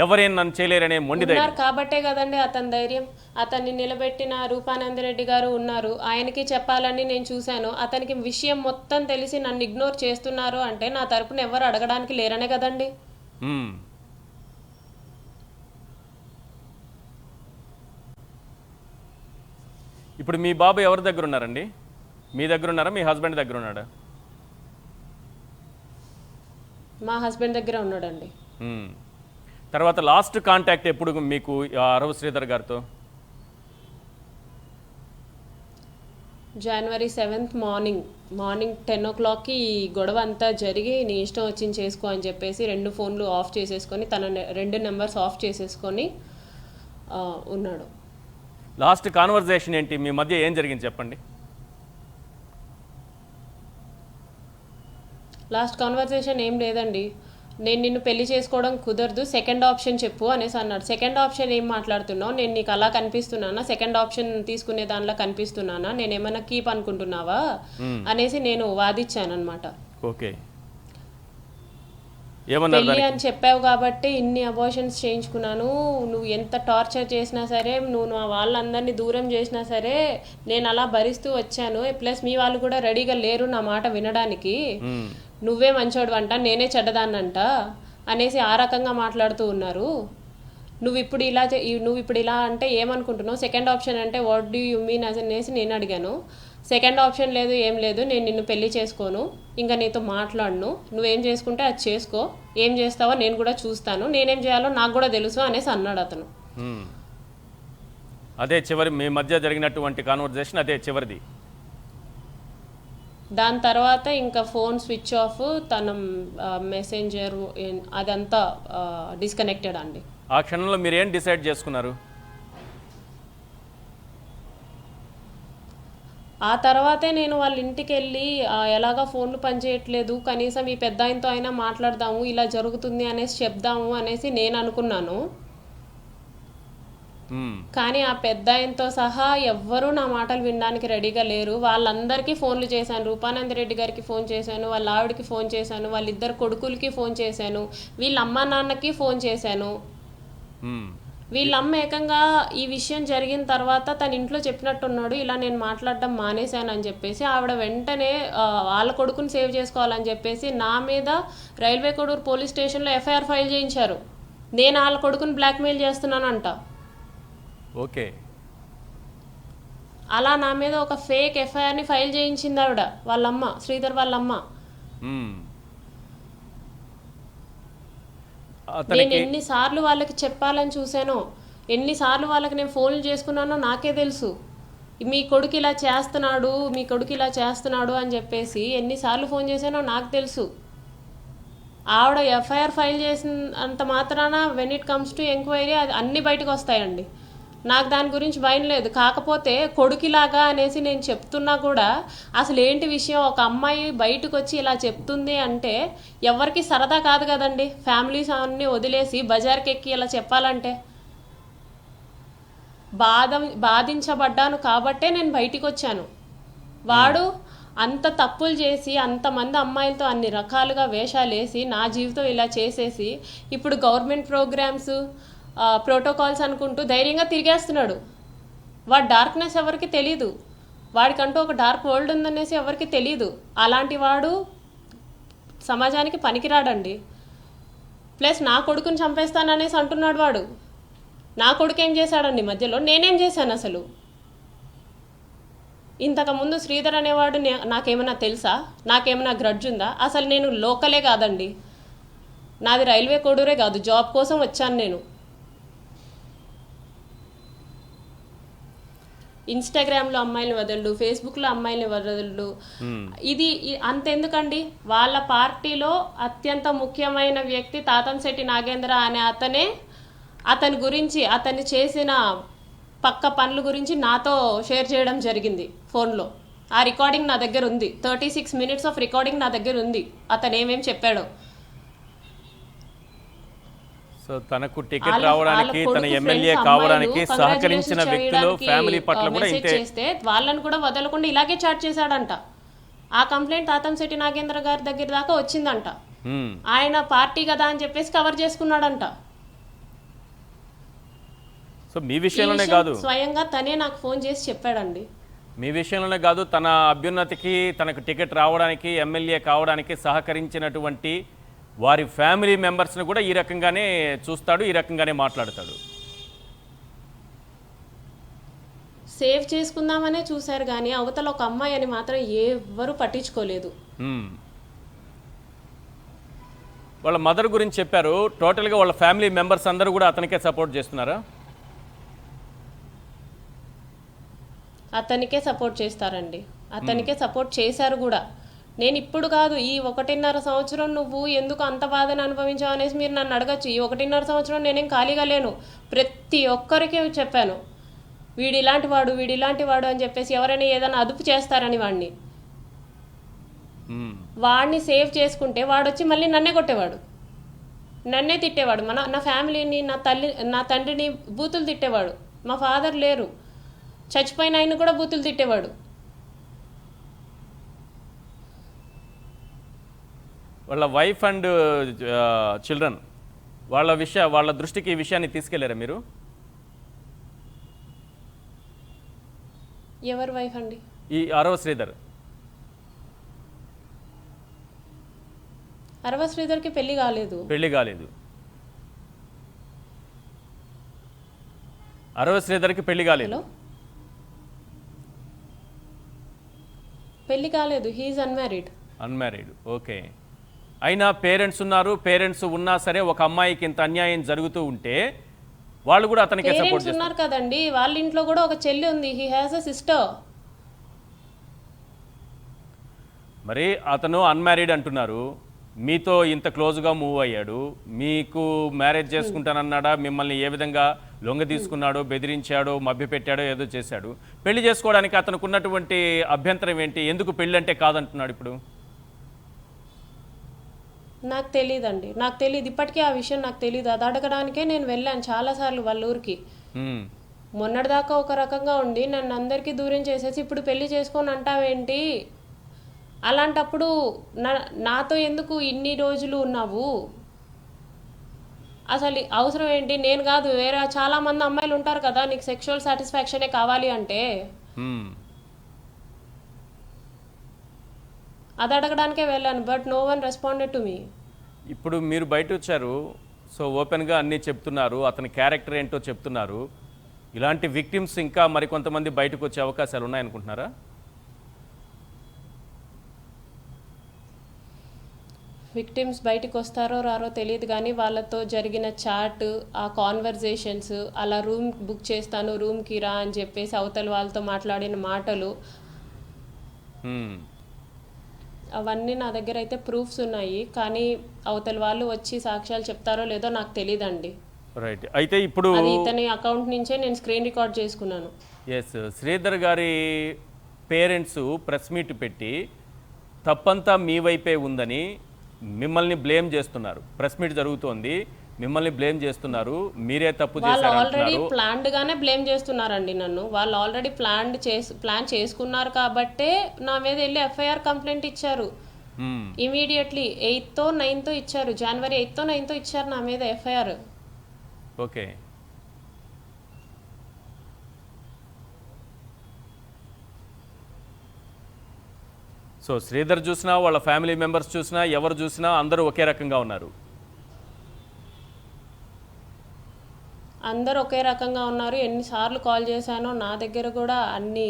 ఎవరేం నన్ను చేయలేరనే మొండి ధైర్యం? కాబట్టే కదండి అతని ధైర్యం. అతన్ని నిలబెట్టిన రూపానందరెడ్డి గారు ఉన్నారు, ఆయనకి చెప్పాలని నేను చూశాను. అతనికి విషయం మొత్తం తెలిసి నన్ను ఇగ్నోర్ చేస్తున్నారు అంటే నా తరపున ఎవరు అడగడానికి లేరనే కదండి. ఇప్పుడు మీ బాబు ఎవరి దగ్గర ఉన్నారండి? మీ దగ్గర ఉన్నారా, మీ హస్బెండ్ దగ్గర ఉన్నాడా? మా హస్బెండ్ దగ్గర ఉన్నాడండి. తర్వాత లాస్ట్ కాంటాక్ట్ ఎప్పుడు మీకు అరవ శ్రీధర్ గారితో? January 7th మార్నింగ్ 10 o'clockకి ఈ గొడవ అంతా జరిగి నీ ఇష్టం వచ్చింది చేసుకో అని చెప్పేసి 2 ఫోన్లు ఆఫ్ చేసేసుకొని తన 2 నెంబర్స్ ఆఫ్ చేసేసుకొని ఉన్నాడు. లాస్ట్ కాన్వర్జేషన్ ఏంటి మీ మధ్య? ఏం జరిగింది చెప్పండి. లాస్ట్ కాన్వర్జేషన్ ఏం లేదండి. నేను నిన్ను పెళ్లి చేసుకోవడం కుదరదు, సెకండ్ ఆప్షన్ చెప్పు అనేసి అన్నాడు. సెకండ్ ఆప్షన్ ఏం మాట్లాడుతున్నావు, నేను నీకు అలా కనిపిస్తున్నానా, సెకండ్ ఆప్షన్ తీసుకునే దానిలో కనిపిస్తున్నానా, నేను ఏమైనా కీప్ అనుకుంటున్నావా అనేసి నేను వాదిచ్చాను అనమాట. ఓకే. పెళ్ళి అని చెప్పావు కాబట్టి ఇన్ని అబార్షన్స్ చేయించుకున్నాను, నువ్వు ఎంత టార్చర్ చేసినా సరే, నువ్వు వాళ్ళందరినీ దూరం చేసినా సరే నేను అలా భరిస్తూ వచ్చాను. ప్లస్ మీ వాళ్ళు కూడా రెడీగా లేరు నా మాట వినడానికి, నువ్వే మంచోడు అంట, నేనే చెడ్డదాన్నంట అనేసి ఆ రకంగా మాట్లాడుతూ ఉన్నారు. నువ్వు ఇప్పుడు ఇలా అంటే ఏమనుకుంటున్నావు, సెకండ్ ఆప్షన్ అంటే వాట్ డూ యూ మీన్ అనేసి నేను అడిగాను. సెకండ్ ఆప్షన్ లేదు, ఏం లేదు, నేను నిన్ను పెళ్లి చేసుకోను, ఇంకా నీతో మాట్లాడను, నువ్వేం చేసుకుంటే అది చేసుకో, ఏం చేస్తావో నేను కూడా చూస్తాను, నేనేం చేయాలో నాకు కూడా తెలుసు అనేసి అన్నాడు అతను. అదే చివరి మీ మధ్య జరిగినటువంటి కాన్వర్జేషన్, అదే చివరిది. దాని తర్వాత ఇంకా ఫోన్ స్విచ్ ఆఫ్, తన మెసెంజర్ అదంతా డిస్కనెక్టెడ్ అండి. ఆ క్షణంలో మీరు ఏం డిసైడ్ చేసుకున్నారు? ఆ తర్వాతే నేను వాళ్ళ ఇంటికి వెళ్ళి ఎలాగా ఫోన్లు పనిచేయట్లేదు, కనీసం ఈ పెద్ద ఆయనతో అయినా మాట్లాడదాము, ఇలా జరుగుతుంది అనేసి చెప్దాము అనేసి నేను అనుకున్నాను. కానీ ఆ పెద్ద ఆయనతో సహా ఎవ్వరూ నా మాటలు వినడానికి రెడీగా లేరు. వాళ్ళందరికీ ఫోన్లు చేశాను. రూపానంద రెడ్డి గారికి ఫోన్ చేశాను, వాళ్ళ ఆవిడకి ఫోన్ చేశాను, వాళ్ళిద్దరు కొడుకులకి ఫోన్ చేశాను, వీళ్ళ అమ్మా నాన్నకి ఫోన్ చేశాను. వీళ్ళమ్మ ఏకంగా ఈ విషయం జరిగిన తర్వాత తన ఇంట్లో చెప్పినట్టున్నాడు, ఇలా నేను మాట్లాడడం మానేశాను అని చెప్పేసి. ఆవిడ వెంటనే వాళ్ళ కొడుకుని సేవ్ చేసుకోవాలని చెప్పేసి నా మీద రైల్వే కోడూరు పోలీస్ స్టేషన్లో ఎఫ్ఐఆర్ ఫైల్ చేయించారు. నేను వాళ్ళ కొడుకుని బ్లాక్మెయిల్ చేస్తున్నానంట. ఓకే, అలా నా మీద ఒక ఫేక్ ఎఫ్ఐఆర్ని ఫైల్ చేయించింది ఆవిడ, వాళ్ళమ్మ, శ్రీధర్ వాళ్ళమ్మ. నేను ఎన్నిసార్లు వాళ్ళకి చెప్పాలని చూశానో, ఎన్నిసార్లు వాళ్ళకి నేను ఫోన్లు చేసుకున్నానో నాకే తెలుసు. మీ కొడుకు ఇలా చేస్తున్నాడు, మీ కొడుకు ఇలా చేస్తున్నాడు అని చెప్పేసి ఎన్నిసార్లు ఫోన్ చేశానో నాకు తెలుసు. ఆవిడ ఎఫ్ఐఆర్ ఫైల్ చేసినంత మాత్రాన when it comes to enquiry అది అన్నీ బయటకు వస్తాయండి. నాకు దాని గురించి భయం లేదు. కాకపోతే కొడుకులాగా అనేసి నేను చెప్తున్నా కూడా అసలు ఏంటి విషయం, ఒక అమ్మాయి బయటకు వచ్చి ఇలా చెప్తుంది అంటే ఎవరికి సరదా కాదు కదండి. ఫ్యామిలీస్ అన్నీ వదిలేసి బజార్కి ఎక్కి ఇలా చెప్పాలంటే బాధించబడ్డాను కాబట్టే నేను బయటికి వచ్చాను. వాడు అంత తప్పులు చేసి అంతమంది అమ్మాయిలతో అన్ని రకాలుగా వేషాలు వేసి నా జీవితం ఇలా చేసేసి ఇప్పుడు గవర్నమెంట్ ప్రోగ్రామ్స్ ప్రోటోకాల్స్ అనుకుంటూ ధైర్యంగా తిరిగేస్తున్నాడు. వాడి డార్క్నెస్ ఎవరికి తెలీదు, వాడికంటూ ఒక డార్క్ వరల్డ్ ఉందనేసి ఎవరికి తెలీదు. అలాంటి వాడు సమాజానికి పనికిరాడండి. ప్లస్ నా కొడుకుని చంపేస్తాననేసి అంటున్నాడు వాడు. నా కొడుకు ఏం చేశాడండి మధ్యలో? నేనేం చేశాను అసలు? ఇంతకుముందు శ్రీధర్ అనేవాడు నాకేమైనా తెలుసా? నాకేమైనా గ్రడ్జ్ ఉందా? అసలు నేను లోకలే కాదండి, నాది రైల్వే కోడూరే కాదు, జాబ్ కోసం వచ్చాను నేను. ఇన్స్టాగ్రామ్లో అమ్మాయిని వదలడు, ఫేస్బుక్లో అమ్మాయిని వదలడు. ఇది అంతెందుకండి, వాళ్ళ పార్టీలో అత్యంత ముఖ్యమైన వ్యక్తి తాతంశెట్టి నాగేంద్ర అనే అతని గురించి, అతన్ని చేసిన పక్క పనుల గురించి నాతో షేర్ చేయడం జరిగింది ఫోన్లో. ఆ రికార్డింగ్ నా దగ్గర ఉంది. 36 minutes ఆఫ్ రికార్డింగ్ నా దగ్గర ఉంది, అతను ఏమేం చెప్పాడో. సో తనకు టికెట్ రావడానికి, తన ఎమ్మెల్యే కావడానికి సహకరించిన వ్యక్తులు ఫ్యామిలీ పట్ల కూడా ఇంతే చేస్తే వాళ్ళని కూడా వదలకుండా ఇలాగే చాట్ చేశాడంట. ఆ కంప్లైంట్ తాతంశెట్టి నాగేంద్ర గారి దగ్గర దాకా వచ్చిందంట. ఆయన పార్టీ కదా అని చెప్పేసి కవర్ చేసుకున్నాడంట. సో మీ విషయంలోనే కాదు, స్వయంగా తనే నాకు ఫోన్ చేసి చెప్పాడండి. మీ విషయంలోనే కాదు, తన అభ్యున్నతికి, తనకు టికెట్ రావడానికి, ఎమ్మెల్యే కావడానికి సహకరించినటువంటి వారి ఫ్యామిలీ మెంబర్స్ని కూడా ఈ రకంగానే చూస్తాడు, ఈ రకంగానే మాట్లాడతాడు. సేవ్ చేసుకుందామనే చూశారు కానీ అవతల ఒక అమ్మాయి అని మాత్రం ఎవ్వరూ పట్టించుకోలేదు. వాళ్ళ మదర్ గురించి చెప్పారు. టోటల్గా వాళ్ళ ఫ్యామిలీ మెంబర్స్ అందరూ కూడా అతనికే సపోర్ట్ చేస్తున్నారా? అతనికే సపోర్ట్ చేస్తారండి, అతనికే సపోర్ట్ చేశారు కూడా. నేను ఇప్పుడు కాదు, ఈ 1.5 సంవత్సరం నువ్వు ఎందుకు అంత బాధను అనుభవించావు అనేసి మీరు నన్ను అడగచ్చు. ఈ 1.5 సంవత్సరం నేనేం ఖాళీగా లేను. ప్రతి ఒక్కరికి చెప్పాను, వీడు ఇలాంటి వాడు, వీడు ఇలాంటి వాడు అని చెప్పేసి. ఎవరైనా ఏదైనా అదుపు చేస్తారని వాడిని సేవ్ చేసుకుంటే వాడు వచ్చి మళ్ళీ నన్నే కొట్టేవాడు, నన్నే తిట్టేవాడు. నా ఫ్యామిలీని, నా తండ్రిని బూతులు తిట్టేవాడు. మా ఫాదర్ లేరు, చచ్చిపోయిన ఆయన కూడా బూతులు తిట్టేవాడు. వాళ్ళ వైఫ్ అండ్ చిల్డ్రన్ వాళ్ళ దృష్టికి ఈ విషయాన్ని తీసుకెళ్లారా మీరు? ఎవరి వైఫ్ అండి? ఈ అరవ శ్రీధర్. అరవ శ్రీధర్కి పెళ్లి కాలేదు. అరవ శ్రీధర్కి పెళ్లి కాలేదు. పెళ్లి కాలేదు, హీఈస్ అన్మ్యారీడ్. ఓకే. అయినా పేరెంట్స్ ఉన్నారు, పేరెంట్స్ ఉన్నా సరే ఒక అమ్మాయికి ఇంత అన్యాయం జరుగుతూ ఉంటే వాళ్ళు కూడా అతనికి సపోర్ట్ చేస్తున్నారు కదండి. వాళ్ళ ఇంట్లో కూడా ఒక చెల్లి ఉంది, హీ హ్యాస్ ఎ సిస్టర్. మరి అతను అన్మ్యారీడ్ అంటున్నారు, మీతో ఇంత క్లోజ్గా మూవ్ అయ్యాడు, మీకు మ్యారేజ్ చేసుకుంటానన్నాడా, మిమ్మల్ని ఏ విధంగా లొంగ తీసుకున్నాడో, బెదిరించాడో, మభ్యపెట్టాడో, ఏదో చేశాడు. పెళ్లి చేసుకోవడానికి అతనికి ఉన్నటువంటి అభ్యంతరం ఏంటి? ఎందుకు పెళ్ళి అంటే కాదంటున్నాడు ఇప్పుడు? నాకు తెలియదండి, నాకు తెలియదు, ఇప్పటికీ ఆ విషయం నాకు తెలియదు. అది అడగడానికే నేను వెళ్ళాను చాలాసార్లు వాళ్ళ ఊరికి. మ్మ్. మొన్నటిదాకా ఒక రకంగా ఉండి నన్ను అందరికీ దూరం చేసేసి ఇప్పుడు పెళ్లి చేసుకొని అంటావేంటి? అలాంటప్పుడు నాతో ఎందుకు ఇన్ని రోజులు ఉన్నావు? అసలు అవసరం ఏంటి? నేను కాదు, వేరే చాలా మంది అమ్మాయిలు ఉంటారు కదా, నీకు సెక్షువల్ సాటిస్ఫాక్షనే కావాలి అంటే. మ్మ్. అది అడగడానికే వెళ్ళాను, but no one responded to me. ఇప్పుడు మీరు బయట వచ్చారు, సో ఓపెన్గా అన్నీ చెప్తున్నారు, అతని క్యారెక్టర్ ఏంటో చెప్తున్నారు. ఇలాంటి విక్టిమ్స్ ఇంకా మరికొంతమంది బయటకు వచ్చే అవకాశాలు ఉన్నాయనుకుంటున్నారా? విక్టిమ్స్ బయటికి వస్తారో రారో తెలియదు, కానీ వాళ్ళతో జరిగిన చాట్, ఆ కాన్వర్జేషన్స్, అలా రూమ్ బుక్ చేస్తాను రూమ్కి రా అని చెప్పేసి అవతల వాళ్ళతో మాట్లాడిన మాటలు, మ్మ్. అవన్నీ నా దగ్గర అయితే ప్రూఫ్స్ ఉన్నాయి. కానీ అవతల వాళ్ళు వచ్చి సాక్ష్యాలు చెప్తారో లేదో నాకు తెలియదండి. రైట్. అయితే ఇప్పుడు అది ఇతని అకౌంట్ నుంచే నేను స్క్రీన్ రికార్డ్ చేసుకున్నాను. ఎస్, శ్రీధర్ గారి పేరెంట్స్ ప్రెస్ మీట్ పెట్టి తప్పంతా మీ వైపే ఉందని మిమ్మల్ని బ్లేమ్ చేస్తున్నారు. ప్రెస్ మీట్ జరుగుతోంది, మిమ్మల్ని బ్లేమ్ చేస్తున్నారు, మీరే తప్పు వాళ్ళు చేశారు ఆల్రెడీ అంటున్నారు. ప్లాన్డ్ గానే బ్లేమ్ చేస్తున్నారండి నన్ను. వాళ్ళు ఆల్రెడీ ప్లాన్ చేసుకున్నారు కాబట్టే నా మీద వెళ్ళి ఎఫ్ఐఆర్ కంప్లైంట్ ఇచ్చారు. మ్మ్. ఇమీడియట్లీ 8th, 9th ఇచ్చారు, జనవరి 8th, 9th ఇచ్చారు నా మీద ఎఫ్ఐఆర్. ఓకే. సో శ్రీధర్ చూసినా, వాళ్ళ ఫ్యామిలీ మెంబర్స్ చూసినా, ఎవరు చూసినా అందరూ ఒకే రకంగా ఉన్నారు. అందరూ ఒకే రకంగా ఉన్నారు. ఎన్నిసార్లు కాల్ చేశానో నా దగ్గర కూడా అన్ని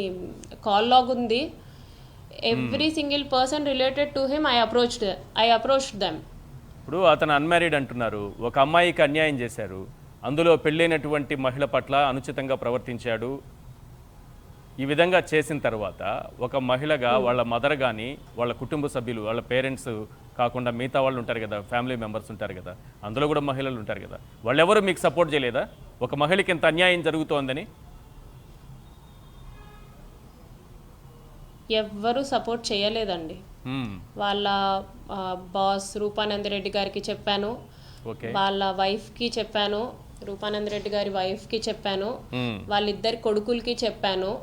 కాల్ లాగ్ ఉంది. Every single person related to him I approached them. ఇప్పుడు అతను అన్మ్యారీడ్ అంటున్నారు, ఒక అమ్మాయికి అన్యాయం చేశారు, అందులో పెళ్ళైనటువంటి మహిళ పట్ల అనుచితంగా ప్రవర్తించాడు. ఈ విధంగా చేసిన తర్వాత ఒక మహిళగా వాళ్ళ మదర్ కానీ, వాళ్ళ కుటుంబ సభ్యులు, వాళ్ళ పేరెంట్స్ కాకుండా మిగతా వాళ్ళు ఉంటారు కదా, ఫ్యామిలీ మెంబర్స్ ఉంటారు కదా, అందులో కూడా మహిళలు ఉంటారు కదా, వాళ్ళెవరు మీకు సపోర్ట్ చేయలేదా ఒక మహిళకి ఇంత అన్యాయం జరుగుతోందని? ఎవ్వరూ సపోర్ట్ చేయలేదండి. వాళ్ళ బాస్ రూపానంద రెడ్డి గారికి చెప్పాను, ఓకే, వాళ్ళ వైఫ్కి చెప్పాను, రూపానంద రెడ్డి గారి వైఫ్కి చెప్పాను, వాళ్ళిద్దరి కొడుకులకి చెప్పాను.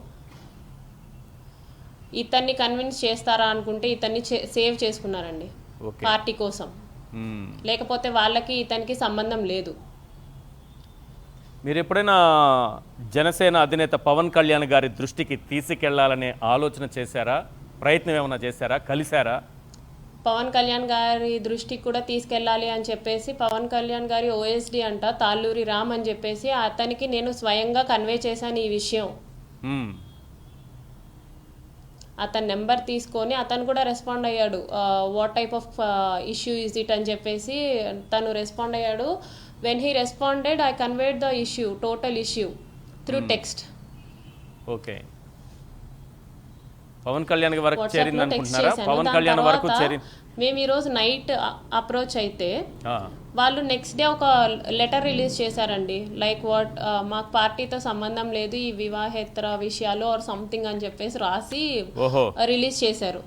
ఇతన్ని కన్విన్స్ చేస్తారా అనుకుంటే ఇతన్ని సేవ్ చేసుకున్నారండి ఓకే. పార్టీ కోసం. లేకపోతే వాళ్ళకి ఇతనికి సంబంధం లేదు. మీరు ఎప్పుడైనా జనసేన అధినేత పవన్ కళ్యాణ్ గారి దృష్టికి తీసుకెళ్లాలనే ఆలోచన చేశారా? ప్రయత్నం ఏమైనా చేశారా? కలిశారా? పవన్ కళ్యాణ్ గారి దృష్టికి కూడా తీసుకెళ్ళాలి అని చెప్పేసి పవన్ కళ్యాణ్ గారి ఓఎస్డి అంట తాళ్ళూరి రామ్ అని చెప్పేసి అతనికి నేను స్వయంగా కన్వే చేశాను ఈ విషయం. అతని నెంబర్ తీసుకొని అతను కూడా రెస్పాండ్ అయ్యాడు. What type of issue is it అని చెప్పేసి తను రెస్పాండ్ అయ్యాడు. When he responded I conveyed the issue, total issue through text. Okay. Pawan Kalyan వరకు చేరింది అనుకుంటున్నారా? పవన్ కళ్యాణ్ వరకు చేరింది. మేము ఈరోజు నైట్ అప్రోచ్ అయితే వాళ్ళు నెక్స్ట్ డే ఒక లెటర్ రిలీజ్ చేశారండి. లైక్ వాట్ మాకు పార్టీతో సంబంధం లేదు, ఈ వివాహేతర విషయాలు ఆర్ సంథింగ్ అని చెప్పేసి రాసి రిలీజ్ చేశారు.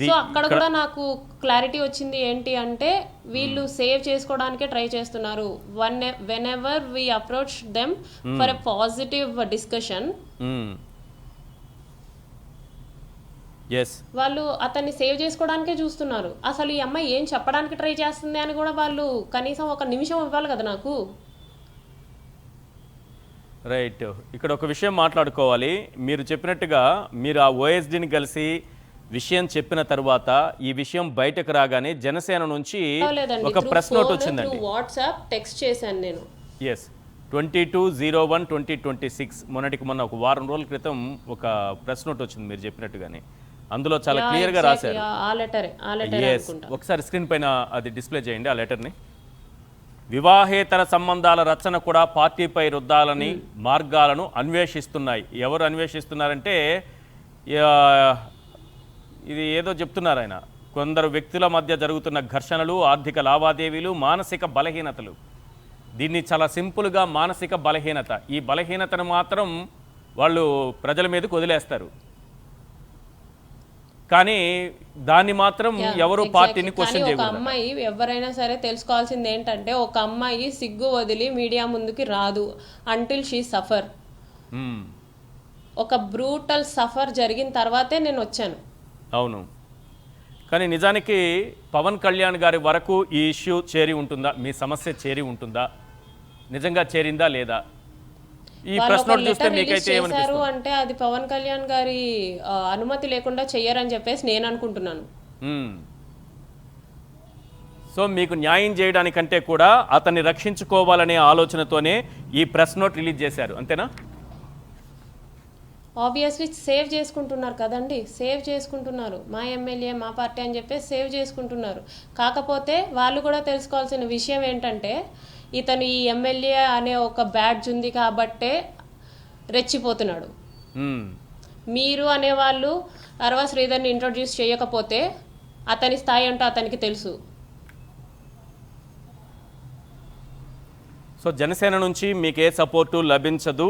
సో అక్కడ కూడా నాకు క్లారిటీ వచ్చింది ఏంటి అంటే వీళ్ళు సేవ్ చేసుకోవడానికే ట్రై చేస్తున్నారు. Whenever we approach them for a positive discussion, వాళ్ళు అతన్ని సేవ్ చేసుకోవడానికే చూస్తున్నారు. అసలు ఈ అమ్మాయి ఏం చెప్పడానికి ట్రై చేస్తుంది అని కూడా వాళ్ళు కనీసం ఒక నిమిషం ఇవ్వాలి కదా నాకు. రైట్. ఇక్కడ ఒక విషయం మాట్లాడుకోవాలి. మీరు చెప్పినట్టుగా మీరు ఆ ఓఎస్డీని కలిసి విషయం చెప్పిన తర్వాత ఈ విషయం బయటకు రాగానే జనసేన నుంచి ఒక ప్రెస్ నోట్ వచ్చిందండి. వాట్సాప్ టెక్స్ట్ చేశాను నేను. ఎస్, 22/01/2026 మొన్న ఒక వారం రోజుల క్రితం ఒక ప్రెస్ నోట్ వచ్చింది మీరు చెప్పినట్టుగానే. అందులో చాలా క్లియర్ గా రాశారు. ఒకసారి స్క్రీన్ పైన అది డిస్ప్లే చేయండి ఆ లెటర్ని. వివాహేతర సంబంధాల రచన కూడా పార్టీపై రుద్దాలని మార్గాలను అన్వేషిస్తున్నాయి. ఎవరు అన్వేషిస్తున్నారంటే ఇది ఏదో చెప్తున్నారు ఆయన, కొందరు వ్యక్తుల మధ్య జరుగుతున్న ఘర్షణలు, ఆర్థిక లావాదేవీలు, మానసిక బలహీనతలు. దీన్ని చాలా సింపుల్గా మానసిక బలహీనత. ఈ బలహీనతను మాత్రం వాళ్ళు ప్రజల మీదకు వదిలేస్తారు, కానీ దాన్ని మాత్రం ఎవరు పార్టీని క్వశ్చన్ ఒక చేయకూడదు. అమ్మాయి ఎవరైనా సరే తెలుసుకోవాల్సింది ఏంటంటే, ఒక అమ్మాయి సిగ్గు వదిలి మీడియా ముందుకి రాదు అంటిల్ షీ సఫర్. ఒక బ్రూటల్ సఫర్ జరిగిన తర్వాతే నేను వచ్చాను. అవును, కానీ నిజానికి పవన్ కళ్యాణ్ గారి వరకు ఈ ఇష్యూ చేరి ఉంటుందా? మీ సమస్య చేరి ఉంటుందా? నిజంగా చేరిందా లేదా? ఈ ప్రశ్న చూస్తే మీకైతే చేశారు ఏమనిపిస్తుంది? అంటే అది పవన్ కళ్యాణ్ గారి అనుమతి లేకుండా చెయ్యరని చెప్పేసి నేను అనుకుంటున్నాను. సో మీకు న్యాయం చేయడానికంటే కూడా అతన్ని రక్షించుకోవాలనే ఆలోచనతోనే ఈ ప్రెస్ నోట్ రిలీజ్ చేశారు, అంతేనా? ఆబ్వియస్లీ సేవ్ చేసుకుంటున్నారు కదండి, సేవ్ చేసుకుంటున్నారు. మా ఎమ్మెల్యే మా పార్టీ అని చెప్పేసి సేవ్ చేసుకుంటున్నారు. కాకపోతే వాళ్ళు కూడా తెలుసుకోవాల్సిన విషయం ఏంటంటే, ఇతను ఈ ఎమ్మెల్యే అనే ఒక బ్యాడ్జ్ ఉంది కాబట్టే రెచ్చిపోతున్నాడు. మీరు అనేవాళ్ళు అరవ శ్రీధర్ని ఇంట్రొడ్యూస్ చేయకపోతే అతని స్థాయి అంటే అతనికి తెలుసు. సో జనసేన నుంచి మీకు ఏ సపోర్టు లభించదు,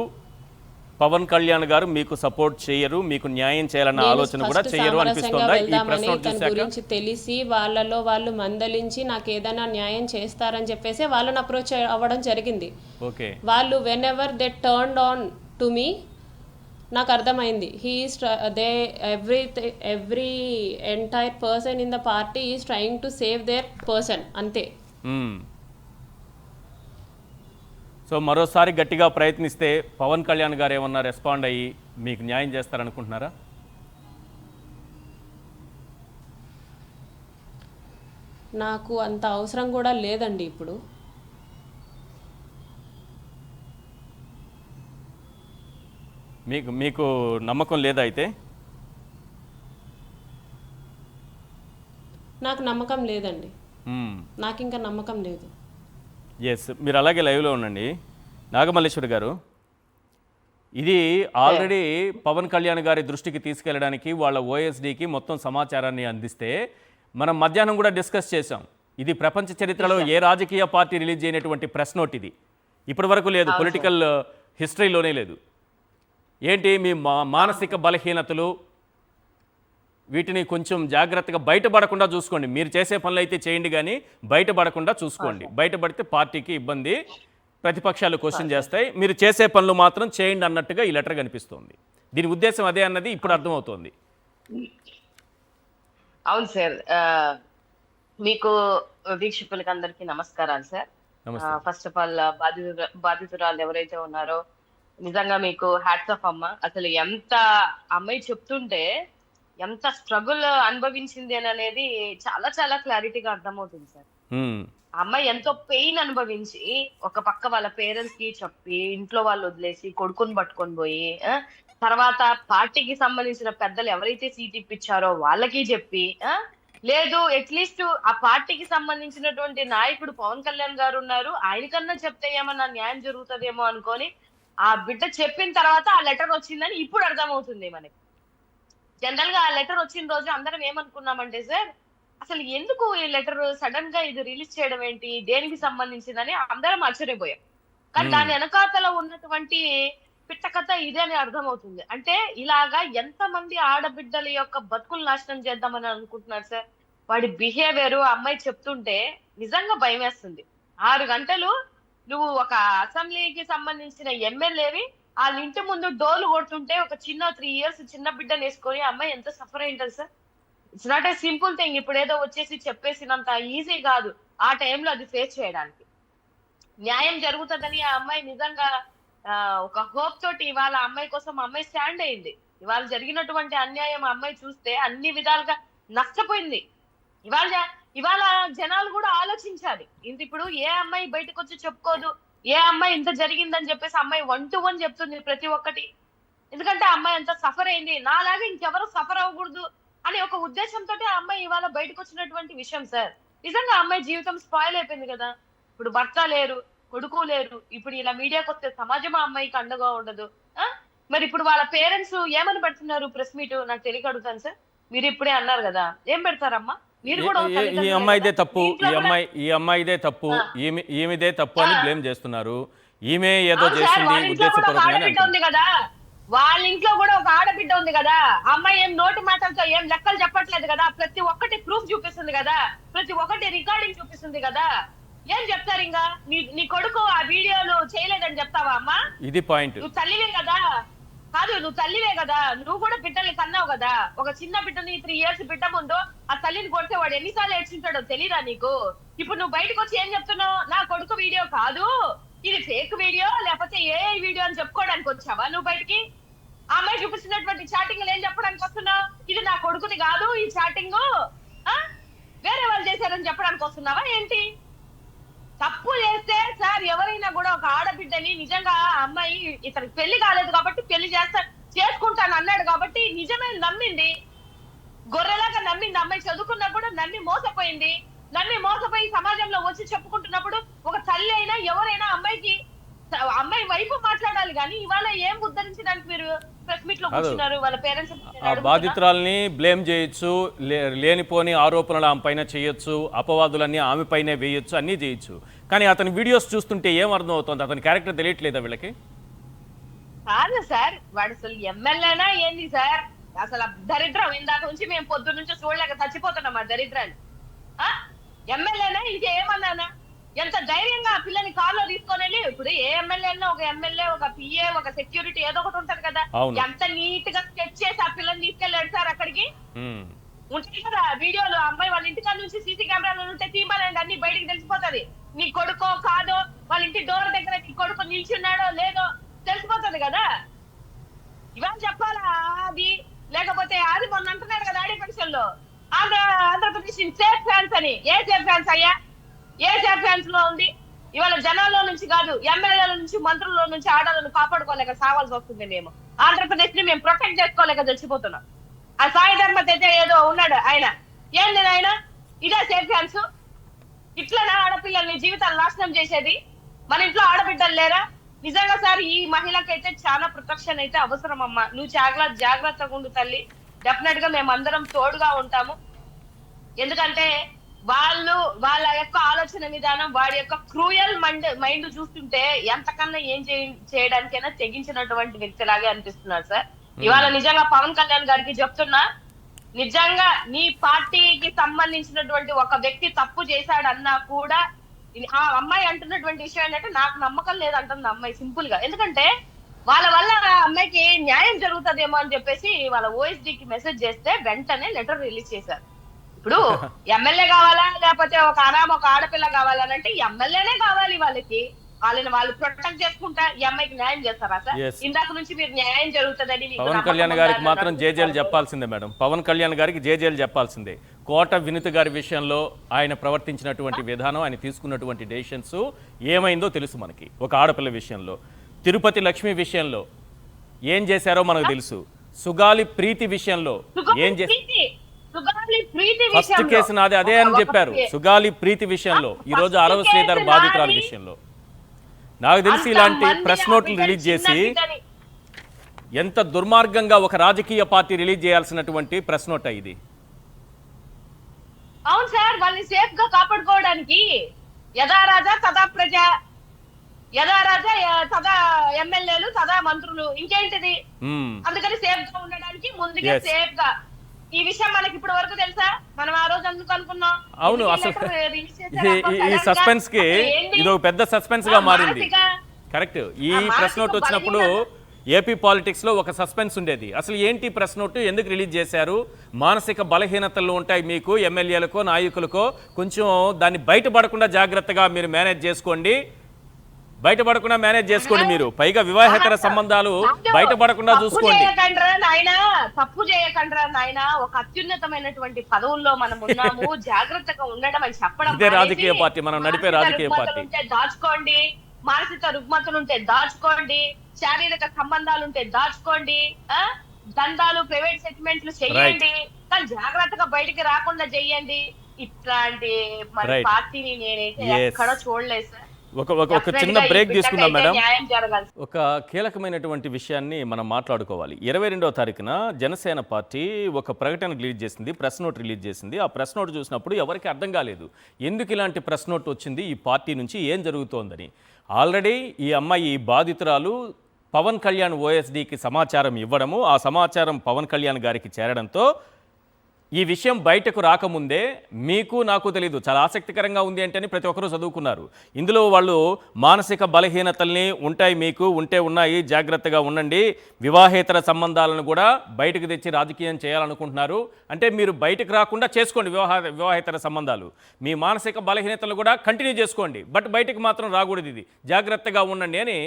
పవన్ కళ్యాణ్ గారు మీకు సపోర్ట్ చేయరు, మీకు న్యాయం చేయాలన్న ఆలోచన కూడా చేయరు అనిపిస్తుందా ఈ ప్రెస్ నోట్ చూశాక? గురించి తెలిసి వాళ్ళలో వాళ్ళు మందలించి నాకు ఏదైనా న్యాయం చేస్తారని చెప్పేసి వాళ్ళని అప్రోచ్ అవ్వడం జరిగింది. ఓకే, వాళ్ళు whenever they turned on to me, నాకు అర్థమైంది he is they every entire person in the party is trying to save their person, అంతే. సో మరోసారి గట్టిగా ప్రయత్నిస్తే పవన్ కళ్యాణ్ గారు ఏమన్నా రెస్పాండ్ అయ్యి మీకు న్యాయం చేస్తారనుకుంటున్నారా? నాకు అంత అవసరం కూడా లేదండి ఇప్పుడు. మీకు నమ్మకం లేదా అయితే? నాకు నమ్మకం లేదండి, నాకు ఇంకా నమ్మకం లేదు. ఎస్, మీరు అలాగే లైవ్లో ఉండండి. నాగమల్లేశ్వరి గారు, ఇది ఆల్రెడీ పవన్ కళ్యాణ్ గారి దృష్టికి తీసుకెళ్ళడానికి వాళ్ళ ఓఎస్డీకి మొత్తం సమాచారాన్ని అందిస్తే మనం మధ్యాహ్నం కూడా డిస్కస్ చేశాం. ఇది ప్రపంచ చరిత్రలో ఏ రాజకీయ పార్టీ రిలీజ్ చేయనటువంటి ప్రెస్ నోట్ ఇది. ఇప్పటి వరకు లేదు, పొలిటికల్ హిస్టరీలోనే లేదు. ఏంటి మీ మానసిక బలహీనతలు, వీటిని కొంచెం జాగ్రత్తగా బయటపడకుండా చూసుకోండి. మీరు చేసే పనులు అయితే చేయండి, కానీ బయటపడకుండా చూసుకోండి. బయటపడితే పార్టీకి ఇబ్బంది, ప్రతిపక్షాలు క్వశ్చన్ చేస్తాయి. మీరు చేసే పనులు మాత్రం చేయండి అన్నట్టుగా ఈ లెటర్ కనిపిస్తోంది. దీని ఉద్దేశం అదే అన్నది ఇప్పుడు అర్థమవుతోంది. అవును సార్, మీకు వీక్షకులకి అందరికీ నమస్కారాలు సార్. ఫస్ట్ ఆఫ్ ఆల్ బాధితురాలు ఎవరైతే ఉన్నారో నిజంగా మీకు హ్యాట్స్ ఆఫ్ అమ్మ. అసలు ఎంత అమ్మాయి చెప్తుంటే ఎంత స్ట్రగుల్ అనుభవించింది అని అనేది చాలా చాలా క్లారిటీగా అర్థమవుతుంది సార్. అమ్మాయి ఎంతో పెయిన్ అనుభవించి ఒక పక్క వాళ్ళ పేరెంట్స్ కి చెప్పి ఇంట్లో వాళ్ళు వదిలేసి కొడుకుని పట్టుకొని పోయి తర్వాత పార్టీకి సంబంధించిన పెద్దలు ఎవరైతే సీట్ ఇప్పించారో వాళ్ళకి చెప్పి లేదు అట్లీస్ట్ ఆ పార్టీకి సంబంధించినటువంటి నాయకుడు పవన్ కళ్యాణ్ గారు ఉన్నారు, ఆయనకన్నా చెప్తే ఏమన్నా న్యాయం జరుగుతుందేమో అనుకొని ఆ బిడ్డ చెప్పిన తర్వాత ఆ లెటర్ వచ్చిందని ఇప్పుడు అర్థమవుతుంది మనకి. జనరల్ గా ఆ లెటర్ వచ్చిన రోజు అందరం ఏమనుకున్నామంటే సార్, అసలు ఎందుకు ఈ లెటర్ సడన్ గా ఇది రిలీజ్ చేయడం ఏంటి, దేనికి సంబంధించిందని అందరం ఆశ్చర్యపోయాం. కానీ దాని వెనకాతల ఉన్నటువంటి పిట్టకథ ఇదే అని అర్థమవుతుంది. అంటే ఇలాగా ఎంతమంది ఆడబిడ్డల యొక్క బతుకులు నాశనం చేద్దామని అనుకుంటున్నారు సార్. వాడి బిహేవియర్ అమ్మాయి చెప్తుంటే నిజంగా భయం వేస్తుంది. 6 గంటలు నువ్వు ఒక అసెంబ్లీకి సంబంధించిన ఎమ్మెల్యేవి వాళ్ళ ఇంటి ముందు డోర్లు కొడుతుంటే ఒక చిన్న 3 years చిన్న బిడ్డను వేసుకొని అమ్మాయి ఎంత సఫర్ అయింటది sir. It's not a simple thing. ఇప్పుడు ఏదో వచ్చేసి చెప్పేసినంత ఈజీ కాదు ఆ టైంలో అది ఫేస్ చేయడానికి. న్యాయం జరుగుతుందని ఆ అమ్మాయి నిజంగా ఒక హోప్ తోటి ఇవాళ అమ్మాయి కోసం అమ్మాయి స్టాండ్ అయింది. ఇవాళ జరిగినటువంటి అన్యాయం అమ్మాయి చూస్తే అన్ని విధాలుగా నష్టపోయింది. ఇవాళ జనాలు కూడా ఆలోచించాలి. ఇప్పుడు ఏ అమ్మాయి బయటకు వచ్చి చెప్పుకోదు, ఏ అమ్మాయి ఇంత జరిగిందని చెప్పేసి అమ్మాయి 1 to 1 చెప్తుంది ప్రతి ఒక్కటి. ఎందుకంటే అమ్మాయి అంత సఫర్ అయింది, నాలాగా ఇంకెవరు సఫర్ అవ్వకూడదు అనే ఒక ఉద్దేశంతో ఆ అమ్మాయి ఇవాళ బయటకు వచ్చినటువంటి విషయం సార్. నిజంగా అమ్మాయి జీవితం స్పాయిల్ అయిపోయింది కదా. ఇప్పుడు భర్త లేరు, కొడుకు లేరు, ఇప్పుడు ఇలా మీడియాకి వస్తే సమాజం ఆ అమ్మాయికి అండగా ఉండదు. మరి ఇప్పుడు వాళ్ళ పేరెంట్స్ ఏమని పెడుతున్నారు ప్రెస్ మీట్ నాకు తెలియక అడుగుతాను సార్. మీరు ఇప్పుడే అన్నారు కదా, ఏం పెడతారమ్మా? మీరు కూడా ఒక ఈ తల్లిదండ్రులే అమ్మాయిదే కదా. తప్పు, మీ ఇంట్లో కూడా- ఈ అమ్మాయిదే తప్పు, ఈమెదే తప్పు అని బ్లేమ్ చేస్తున్నారు. ఈమె ఏదో అవును సార్, చేసింది వాళ్ళ ఇంట్లో కూడా ఒక ఉద్దేశపూర్వకంగానే ఆడబిడ్డ ఉంది అంటున్నారు. కదా, వాళ్ళ ఇంట్లో కూడా ఒక ఆడబిడ్డ ఉంది కదా. అమ్మాయి ఏం నోటి మాటలతో ఏం లెక్కలు చెప్పట్లేదు కదా, ప్రతి ఒక్కటి ప్రూఫ్ చూపిస్తుంది కదా, ప్రతి ఒక్కటి రికార్డింగ్ చూపిస్తుంది కదా. ఏం చెప్తారు ఇంకా? నీ కొడుకు ఆ వీడియోలు చేయలేదని చెప్తావా అమ్మా? ఇది పాయింట్. నువ్వు తల్లివే కదా. కాదు, నువ్వు తల్లివే కదా, నువ్వు కూడా బిడ్డల్ని కన్నావు కదా. ఒక చిన్న బిడ్డని 3 years బిడ్డ ముందు ఆ తల్లిని కొడితే వాడు ఎన్నిసార్లు ఏడ్చింటాడో తెలీదా నీకు? ఇప్పుడు నువ్వు బయటకు వచ్చి ఏం చెప్తున్నావు? నా కొడుకు వీడియో కాదు, ఇది ఫేక్ వీడియో, లేకపోతే ఏ వీడియో అని చెప్పుకోవడానికి వచ్చావా నువ్వు బయటికి? ఆ అమ్మాయి చూపిస్తున్నటువంటి చాటింగ్ ఏం చెప్పడానికి వస్తున్నావు? ఇది నా కొడుకుది కాదు ఈ చాటింగ్, వేరే వాళ్ళు చేశారని చెప్పడానికి వస్తున్నావా ఏంటి? తప్పు చేస్తే సార్, ఎవరైనా కూడా ఒక ఆడబిడ్డని నిజంగా అమ్మాయి ఇతనికి పెళ్లి కాలేదు కాబట్టి పెళ్లి చేసుకుంటాను అన్నాడు కాబట్టి నిజమే నమ్మింది, గొర్రెలాగా నమ్మింది. అమ్మాయి చదువుకున్నా కూడా నమ్మి మోసపోయింది. నమ్మి మోసపోయి సమాజంలో వచ్చి చెప్పుకుంటున్నప్పుడు ఒక తల్లి అయినా ఎవరైనా అమ్మాయి వైపు మాట్లాడాలి. కానీ ఇవాళ ఏం ఉద్ధరించడానికి మీరు ప్రెస్ మీట్ లో కూర్చున్నారు? వాళ్ళ పేరెంట్స్ ఆ బాధితురాల్ని బ్లేమ్ చేయొచ్చు, లేనిపోని ఆరోపణలు ఆమె పైన చేయొచ్చు, అపవాదులన్నీ ఆమె పైనే వేయొచ్చు, అన్నీ చేయొచ్చు. కానీ అతని వీడియోస్ చూస్తుంటే ఏం అర్థం అవుతుంది? అతని క్యారెక్టర్ తెలియట్లేదా వీళ్ళకి? కాదు సార్, వాడు అసలు ఎమ్మెల్యేనా ఏంది సార్? అసలు దరిద్రం ఇందాక నుంచి మేము పొద్దు నుంచి చూడలేక చచ్చిపోతున్నాం ఆ దరిద్రాన్ని. ఎమ్మెల్యేనా ఇంకేమన్నానా? ఎంత ధైర్యంగా ఆ పిల్లని కారులో తీసుకొని వెళ్ళి, ఇప్పుడు ఏ ఎమ్మెల్యేనా ఒక ఎమ్మెల్యే, ఒక పిఏ, ఒక సెక్యూరిటీ ఏదో ఒకటి ఉంటది కదా, ఎంత నీట్ గా స్కెచ్ చేసి ఆ పిల్లని తీసుకెళ్ళాడు సార్ అక్కడికి. ఉంటాయి కదా వీడియోలు, అమ్మాయి వాళ్ళ ఇంటికాడ నుంచి సీసీ కెమెరాలు ఉంటే తీమాలండి, అన్ని బయటికి తెలిసిపోతుంది. నీ కొడుకో కాదో, వాళ్ళ ఇంటి డోర్ దగ్గర నీ కొడుకు నిల్చున్నాడో లేదో తెలిసిపోతుంది కదా. ఇవాళ చెప్పాలా అది? లేకపోతే అది మొన్న అంటున్నాడు కదా ఆడియో ఫంక్షన్ లో, ఆంధ్రప్రదేశ్ సేఫ్ ఫ్యాన్స్ అని. ఏ సేఫ్ ఫ్యాన్స్ అయ్యా? ఏ సేఫ్ ఫ్యాన్స్ లో ఉంది? ఇవాళ జనాల్లో నుంచి కాదు, ఎమ్మెల్యేల నుంచి, మంత్రుల నుంచి ఆడాలను కాపాడుకోలేక సావాల్సి వస్తుంది. మేము ఆంధ్రప్రదేశ్ ని మేము ప్రొటెక్ట్ చేసుకోలేక చచ్చిపోతున్నాం. ఆ సాయి ధర్మత్ అయితే ఏదో ఉన్నాడు ఆయన, ఏంది ఆయన? ఇదే సేఫ్ ఫ్యాన్స్? ఇట్లనా ఆడపిల్లల్ని జీవితాలు నాశనం చేసేది? మన ఇంట్లో ఆడబిడ్డలు లేరా? నిజంగా సార్, ఈ మహిళకైతే చాలా ప్రొటెక్షన్ అయితే అవసరం అమ్మా. నువ్వు జాగ్రత్తగా ఉండు తల్లి. డెఫినెట్ గా మేము అందరం తోడుగా ఉంటాము. ఎందుకంటే వాళ్ళ యొక్క ఆలోచన విధానం, వాడి యొక్క క్రూయల్ మైండ్ చూస్తుంటే ఎంతకన్నా ఏం చేయడానికైనా తెగించినటువంటి వ్యక్తిలాగే అనిపిస్తున్నారు సార్. ఇవాళ నిజంగా పవన్ కళ్యాణ్ గారికి చెప్తున్నా, నిజంగా నీ పార్టీకి సంబంధించినటువంటి ఒక వ్యక్తి తప్పు చేశాడన్నా కూడా, ఆ అమ్మాయి అంటున్నటువంటి విషయం ఏంటంటే నాకు నమ్మకం లేదంటుంది అమ్మాయి సింపుల్ గా. ఎందుకంటే వాళ్ళ వల్ల ఆ అమ్మాయికి న్యాయం జరుగుతుందేమో అని చెప్పేసి వాళ్ళ OSD కి మెసేజ్ చేస్తే వెంటనే లెటర్ రిలీజ్ చేశారు. ఇప్పుడు ఎమ్మెల్యే కావాలా, లేకపోతే ఒక ఆడపిల్ల కావాలనంటే ఎమ్మెల్యేనే కావాలి వాళ్ళకి. వాళ్ళు ప్రొటెక్ట్ చేసుకుంటా ఈ అమ్మాయికి న్యాయం చేస్తారా సార్? ఇందాక నుంచి మీరు న్యాయం జరుగుతుందని పవన్ కళ్యాణ్ గారికి మాత్రం జేజేలు చెప్పాల్సిందే మేడం. పవన్ కళ్యాణ్ గారికి జేజేలు చెప్పాల్సిందే. కోట వినుత గారి విషయంలో ఆయన ప్రవర్తించినటువంటి విధానం, ఆయన తీసుకున్నటువంటి డెసిషన్స్ ఏమైందో తెలుసు మనకి. ఒక ఆడపిల్ల విషయంలో, తిరుపతి లక్ష్మి విషయంలో ఏం చేశారో మనకు తెలుసు. సుగాలి ప్రీతి విషయంలో ఏం చేశారు? ఫస్ట్ కేసు నాది అదే అని చెప్పారు. సుగాలి ప్రీతి విషయంలో, ఈ రోజు అరవ శ్రీధర్ బాధితురాల విషయంలో నాకు తెలిసి ఇలాంటి ప్రెస్ నోట్లు రిలీజ్ చేసి ఎంత దుర్మార్గంగా ఒక రాజకీయ పార్టీ రిలీజ్ చేయాల్సినటువంటి ప్రెస్ నోట్ ఇది. అవును సార్, వాళ్ళని సేఫ్ గా కాపాడుకోవడానికి యథా రాజా తదా ప్రజ, యథా రాజా తదా ఎమ్మెల్యేలు తదా మంత్రులు, ఇంకేంటిది? అందుకని సేఫ్ గా ఉండడానికి ముందుగా సేఫ్ గా. ఈ విషయం మనకి ఇప్పుడు వరకు తెలుసా? మనం ఆ రోజు అందుకు అనుకున్నాం. అవును, అసలు ఈ సస్పెన్స్ కి ఇది ఒక పెద్ద సస్పెన్స్ గా మారింది. కరెక్ట్. ఈ ప్రెస్ నోట్ వచ్చినప్పుడు ఏపీ పాలిటిక్స్ లో ఒక సస్పెన్స్ ఉండేది. అసలు ఏంటి ప్రెస్ నోట్, ఎందుకు రిలీజ్ చేశారు? మానసిక బలహీనతలు ఉంటాయి మీకు, ఎమ్మెల్యేలకో నాయకులకో, కొంచెం దాన్ని బయటపడకుండా జాగ్రత్తగా మీరు మేనేజ్ చేసుకోండి. మీరు పైగా వివాహేతర సంబంధాలు బయటపడకుండా చూసుకోండి. తప్పు చేయకండ్రా నాయన, ఒక అత్యున్నతమైనటువంటి పదవుల్లో మనం ఉన్నాము, జాగ్రత్తగా ఉండడం అని చెప్పడం. ఇదే రాజకీయ పార్టీ, మనం నడిపే రాజకీయ పార్టీ. దాచుకోండి, మానసిక రుగ్మతలు ఉంటే దాచుకోండి, శారీరక సంబంధాలు ఉంటే దాచుకోండి, దందాలు ప్రైవేట్ సెటిల్మెంట్లు చెయ్యండి, కానీ జాగ్రత్తగా బయటికి రాకుండా చెయ్యండి. ఇట్లాంటి మరి పార్టీని నేనైతే ఎక్కడ చూడలేదు సార్. ఒక చిన్న బ్రేక్ తీసుకుందాం మేడం. న్యాయం జరగాలి. ఒక కీలకమైనటువంటి విషయాన్ని మనం మాట్లాడుకోవాలి. 22వ తారీఖున జనసేన పార్టీ ఒక ప్రకటన రిలీజ్ చేసింది, ప్రెస్ నోట్ రిలీజ్ చేసింది. ఆ ప్రెస్ నోట్ చూసినప్పుడు ఎవరికి అర్థం కాలేదు ఎందుకు ఇలాంటి ప్రెస్ నోట్ వచ్చింది ఈ పార్టీ నుంచి, ఏం జరుగుతోందని. ఆల్రెడీ ఈ అమ్మాయి బాధితురాలు పవన్ కళ్యాణ్ ఓఎస్డీకి సమాచారం ఇవ్వడము, ఆ సమాచారం పవన్ కళ్యాణ్ గారికి చేరడంతో ఈ విషయం బయటకు రాకముందే మీకు నాకు తెలీదు, చాలా ఆసక్తికరంగా ఉంది అంటే ప్రతి ఒక్కరూ చదువుకున్నారు. ఇందులో వాళ్ళు మానసిక బలహీనతల్ని ఉంటాయి, మీకు ఉంటే ఉన్నాయి, జాగ్రత్తగా ఉండండి, వివాహేతర సంబంధాలను కూడా బయటకు తెచ్చి రాజకీయం చేయాలనుకుంటున్నారు, అంటే మీరు బయటకు రాకుండా చేసుకోండి వివాహేతర సంబంధాలు, మీ మానసిక బలహీనతలు కూడా కంటిన్యూ చేసుకోండి, బట్ బయటకు మాత్రం రాకూడదు, ఇది జాగ్రత్తగా ఉండండి అని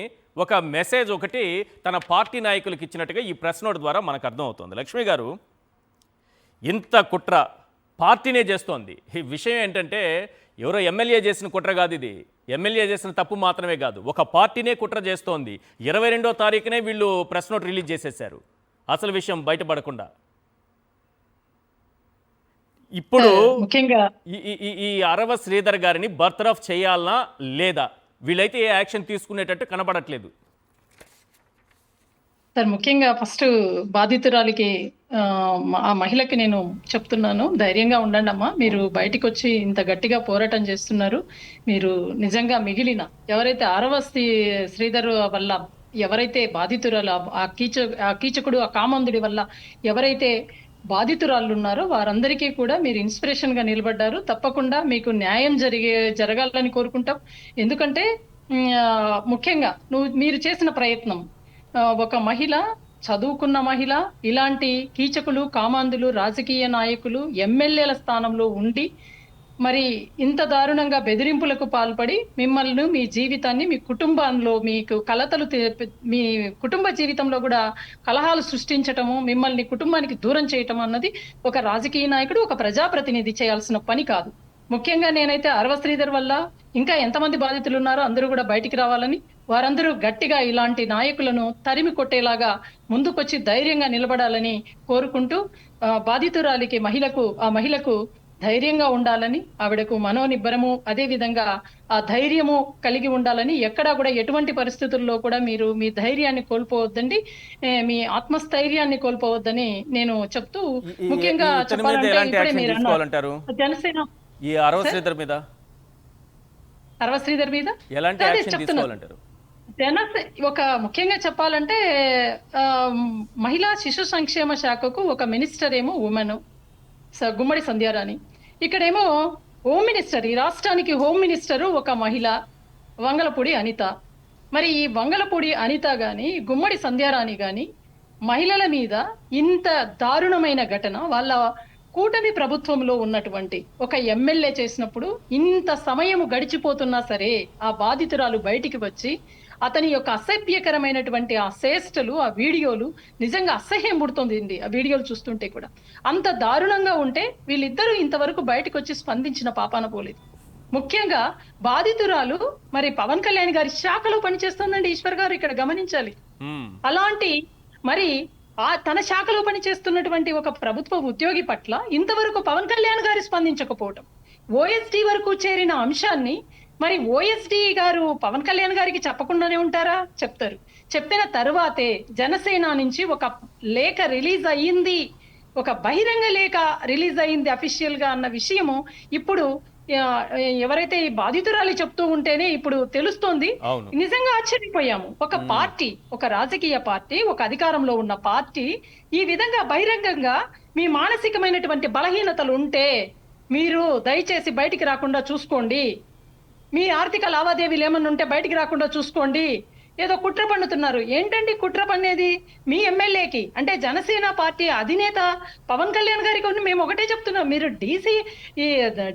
ఒక మెసేజ్ ఒకటి తన పార్టీ నాయకులకు ఇచ్చినట్టుగా ఈ ప్రెస్ నోట్ ద్వారా మనకు అర్థమవుతుంది. లక్ష్మి గారు, ఇంత కుట్ర పార్టీనే చేస్తోంది. ఈ విషయం ఏంటంటే ఎవరో ఎమ్మెల్యే చేసిన కుట్ర కాదు, ఇది ఎమ్మెల్యే చేసిన తప్పు మాత్రమే కాదు, ఒక పార్టీనే కుట్ర చేస్తోంది. 22వ తారీఖునే వీళ్ళు ప్రెస్ నోట్ రిలీజ్ చేసేశారు అసలు విషయం బయటపడకుండా. ఇప్పుడు ముఖ్యంగా ఈ అరవ శ్రీధర్ గారిని బర్తరఫ్ చేయాలనా లేదా, వీళ్ళైతే ఏ యాక్షన్ తీసుకునేటట్టు కనబడట్లేదు. సార్, ముఖ్యంగా ఫస్ట్ బాధితురాలికి ఆ మహిళకి నేను చెప్తున్నాను, ధైర్యంగా ఉండండి అమ్మా, మీరు బయటికి వచ్చి ఇంత గట్టిగా పోరాటం చేస్తున్నారు, మీరు నిజంగా మిగిలిన ఎవరైతే శ్రీధర్ వల్ల ఎవరైతే బాధితురాలు, ఆ కీచకుడు, ఆ కామందుడి వల్ల ఎవరైతే బాధితురాళ్ళు ఉన్నారో వారందరికీ కూడా మీరు ఇన్స్పిరేషన్ గా నిలబడ్డారు. తప్పకుండా మీకు న్యాయం జరగాలని కోరుకుంటాం. ఎందుకంటే ముఖ్యంగా మీరు చేసిన ప్రయత్నం, ఒక మహిళ, చదువుకున్న మహిళ, ఇలాంటి కీచకులు, కామాంధులు, రాజకీయ నాయకులు, ఎమ్మెల్యేల స్థానంలో ఉండి మరి ఇంత దారుణంగా బెదిరింపులకు పాల్పడి మిమ్మల్ని, మీ జీవితాన్ని, మీ కుటుంబంలో మీకు కలతలు, మీ కుటుంబ జీవితంలో కూడా కలహాలు సృష్టించటము, మిమ్మల్ని కుటుంబానికి దూరం చేయటం అన్నది ఒక రాజకీయ నాయకుడు, ఒక ప్రజాప్రతినిధి చేయాల్సిన పని కాదు. ముఖ్యంగా నేనైతే అరవ శ్రీధర్ వల్ల ఇంకా ఎంతమంది బాధితులు ఉన్నారో అందరూ కూడా బయటికి రావాలని, వారందరూ గట్టిగా ఇలాంటి నాయకులను తరిమి కొట్టేలాగా ముందుకొచ్చి ధైర్యంగా నిలబడాలని కోరుకుంటూ, బాధితురాలికి ఆ మహిళకు ధైర్యంగా ఉండాలని, ఆవిడకు మనోనిబ్బరము, అదే విధంగా ఆ ధైర్యము కలిగి ఉండాలని, ఎక్కడా కూడా ఎటువంటి పరిస్థితుల్లో కూడా మీరు మీ ధైర్యాన్ని కోల్పోవద్దండి, మీ ఆత్మస్థైర్యాన్ని కోల్పోవద్దని నేను చెప్తూ, ముఖ్యంగా చెప్పాలంటే ఇప్పుడే మీరు అన్నారు జనసేన ఈ అరవ శ్రీధర్ మీద ఎలాంటి యాక్షన్ తీసుకోవాలంటారు? ఒక ముఖ్యంగా చెప్పాలంటే మహిళా శిశు సంక్షేమ శాఖకు ఒక మినిస్టర్ ఏమో ఉమెన్ గుమ్మడి సంధ్యారాణి, ఇక్కడేమో హోమ్ మినిస్టర్, ఈ రాష్ట్రానికి హోమ్ మినిస్టరు ఒక మహిళ వంగలపూడి అనిత. మరి ఈ వంగలపూడి అనిత గాని, గుమ్మడి సంధ్యారాణి గాని మహిళల మీద ఇంత దారుణమైన ఘటన వాళ్ళ కూటమి ప్రభుత్వంలో ఉన్నటువంటి ఒక ఎమ్మెల్యే చేసినప్పుడు ఇంత సమయం గడిచిపోతున్నా సరే ఆ బాధితురాలు బయటికి వచ్చి అతని యొక్క అసభ్యకరమైనటువంటి ఆ చేష్టలు, ఆ వీడియోలు నిజంగా అసహ్యం పుడుతుంది. ఆ వీడియోలు చూస్తుంటే కూడా అంత దారుణంగా ఉంటే వీళ్ళిద్దరూ ఇంతవరకు బయటకు వచ్చి స్పందించిన పాపాన పోలేదు. ముఖ్యంగా బాధితురాలు మరి పవన్ కళ్యాణ్ గారి శాఖలో పనిచేస్తుందండి. ఈశ్వర్ గారు ఇక్కడ గమనించాలి. అలాంటి మరి తన శాఖలో పనిచేస్తున్నటువంటి ఒక ప్రభుత్వ ఉద్యోగి పట్ల ఇంతవరకు పవన్ కళ్యాణ్ గారు స్పందించకపోవటం, ఓఎస్డి వరకు చేరిన అంశాన్ని మరి ఓఎస్డి గారు పవన్ కళ్యాణ్ గారికి చెప్పకుండానే ఉంటారా? చెప్తారు. చెప్పిన తరువాతే జనసేన నుంచి ఒక లేఖ రిలీజ్ అయ్యింది, ఒక బహిరంగ లేఖ రిలీజ్ అయ్యింది అఫీషియల్ గా అన్న విషయము ఇప్పుడు ఎవరైతే ఈ బాధితురాలు చెప్తూ ఉంటేనే ఇప్పుడు తెలుస్తోంది. నిజంగా ఆశ్చర్యపోయాము. ఒక పార్టీ, ఒక రాజకీయ పార్టీ, ఒక అధికారంలో ఉన్న పార్టీ ఈ విధంగా బహిరంగంగా మీ మానసికమైనటువంటి బలహీనతలు ఉంటే మీరు దయచేసి బయటికి రాకుండా చూసుకోండి, మీ ఆర్థిక లావాదేవీలు ఏమన్నా ఉంటే బయటికి రాకుండా చూసుకోండి, ఏదో కుట్ర పన్నుతున్నారు. ఏంటండి కుట్ర పన్నేది? మీ ఎమ్మెల్యేకి అంటే జనసేన పార్టీ అధినేత పవన్ కళ్యాణ్ గారికి మేము ఒకటే చెప్తున్నాం, మీరు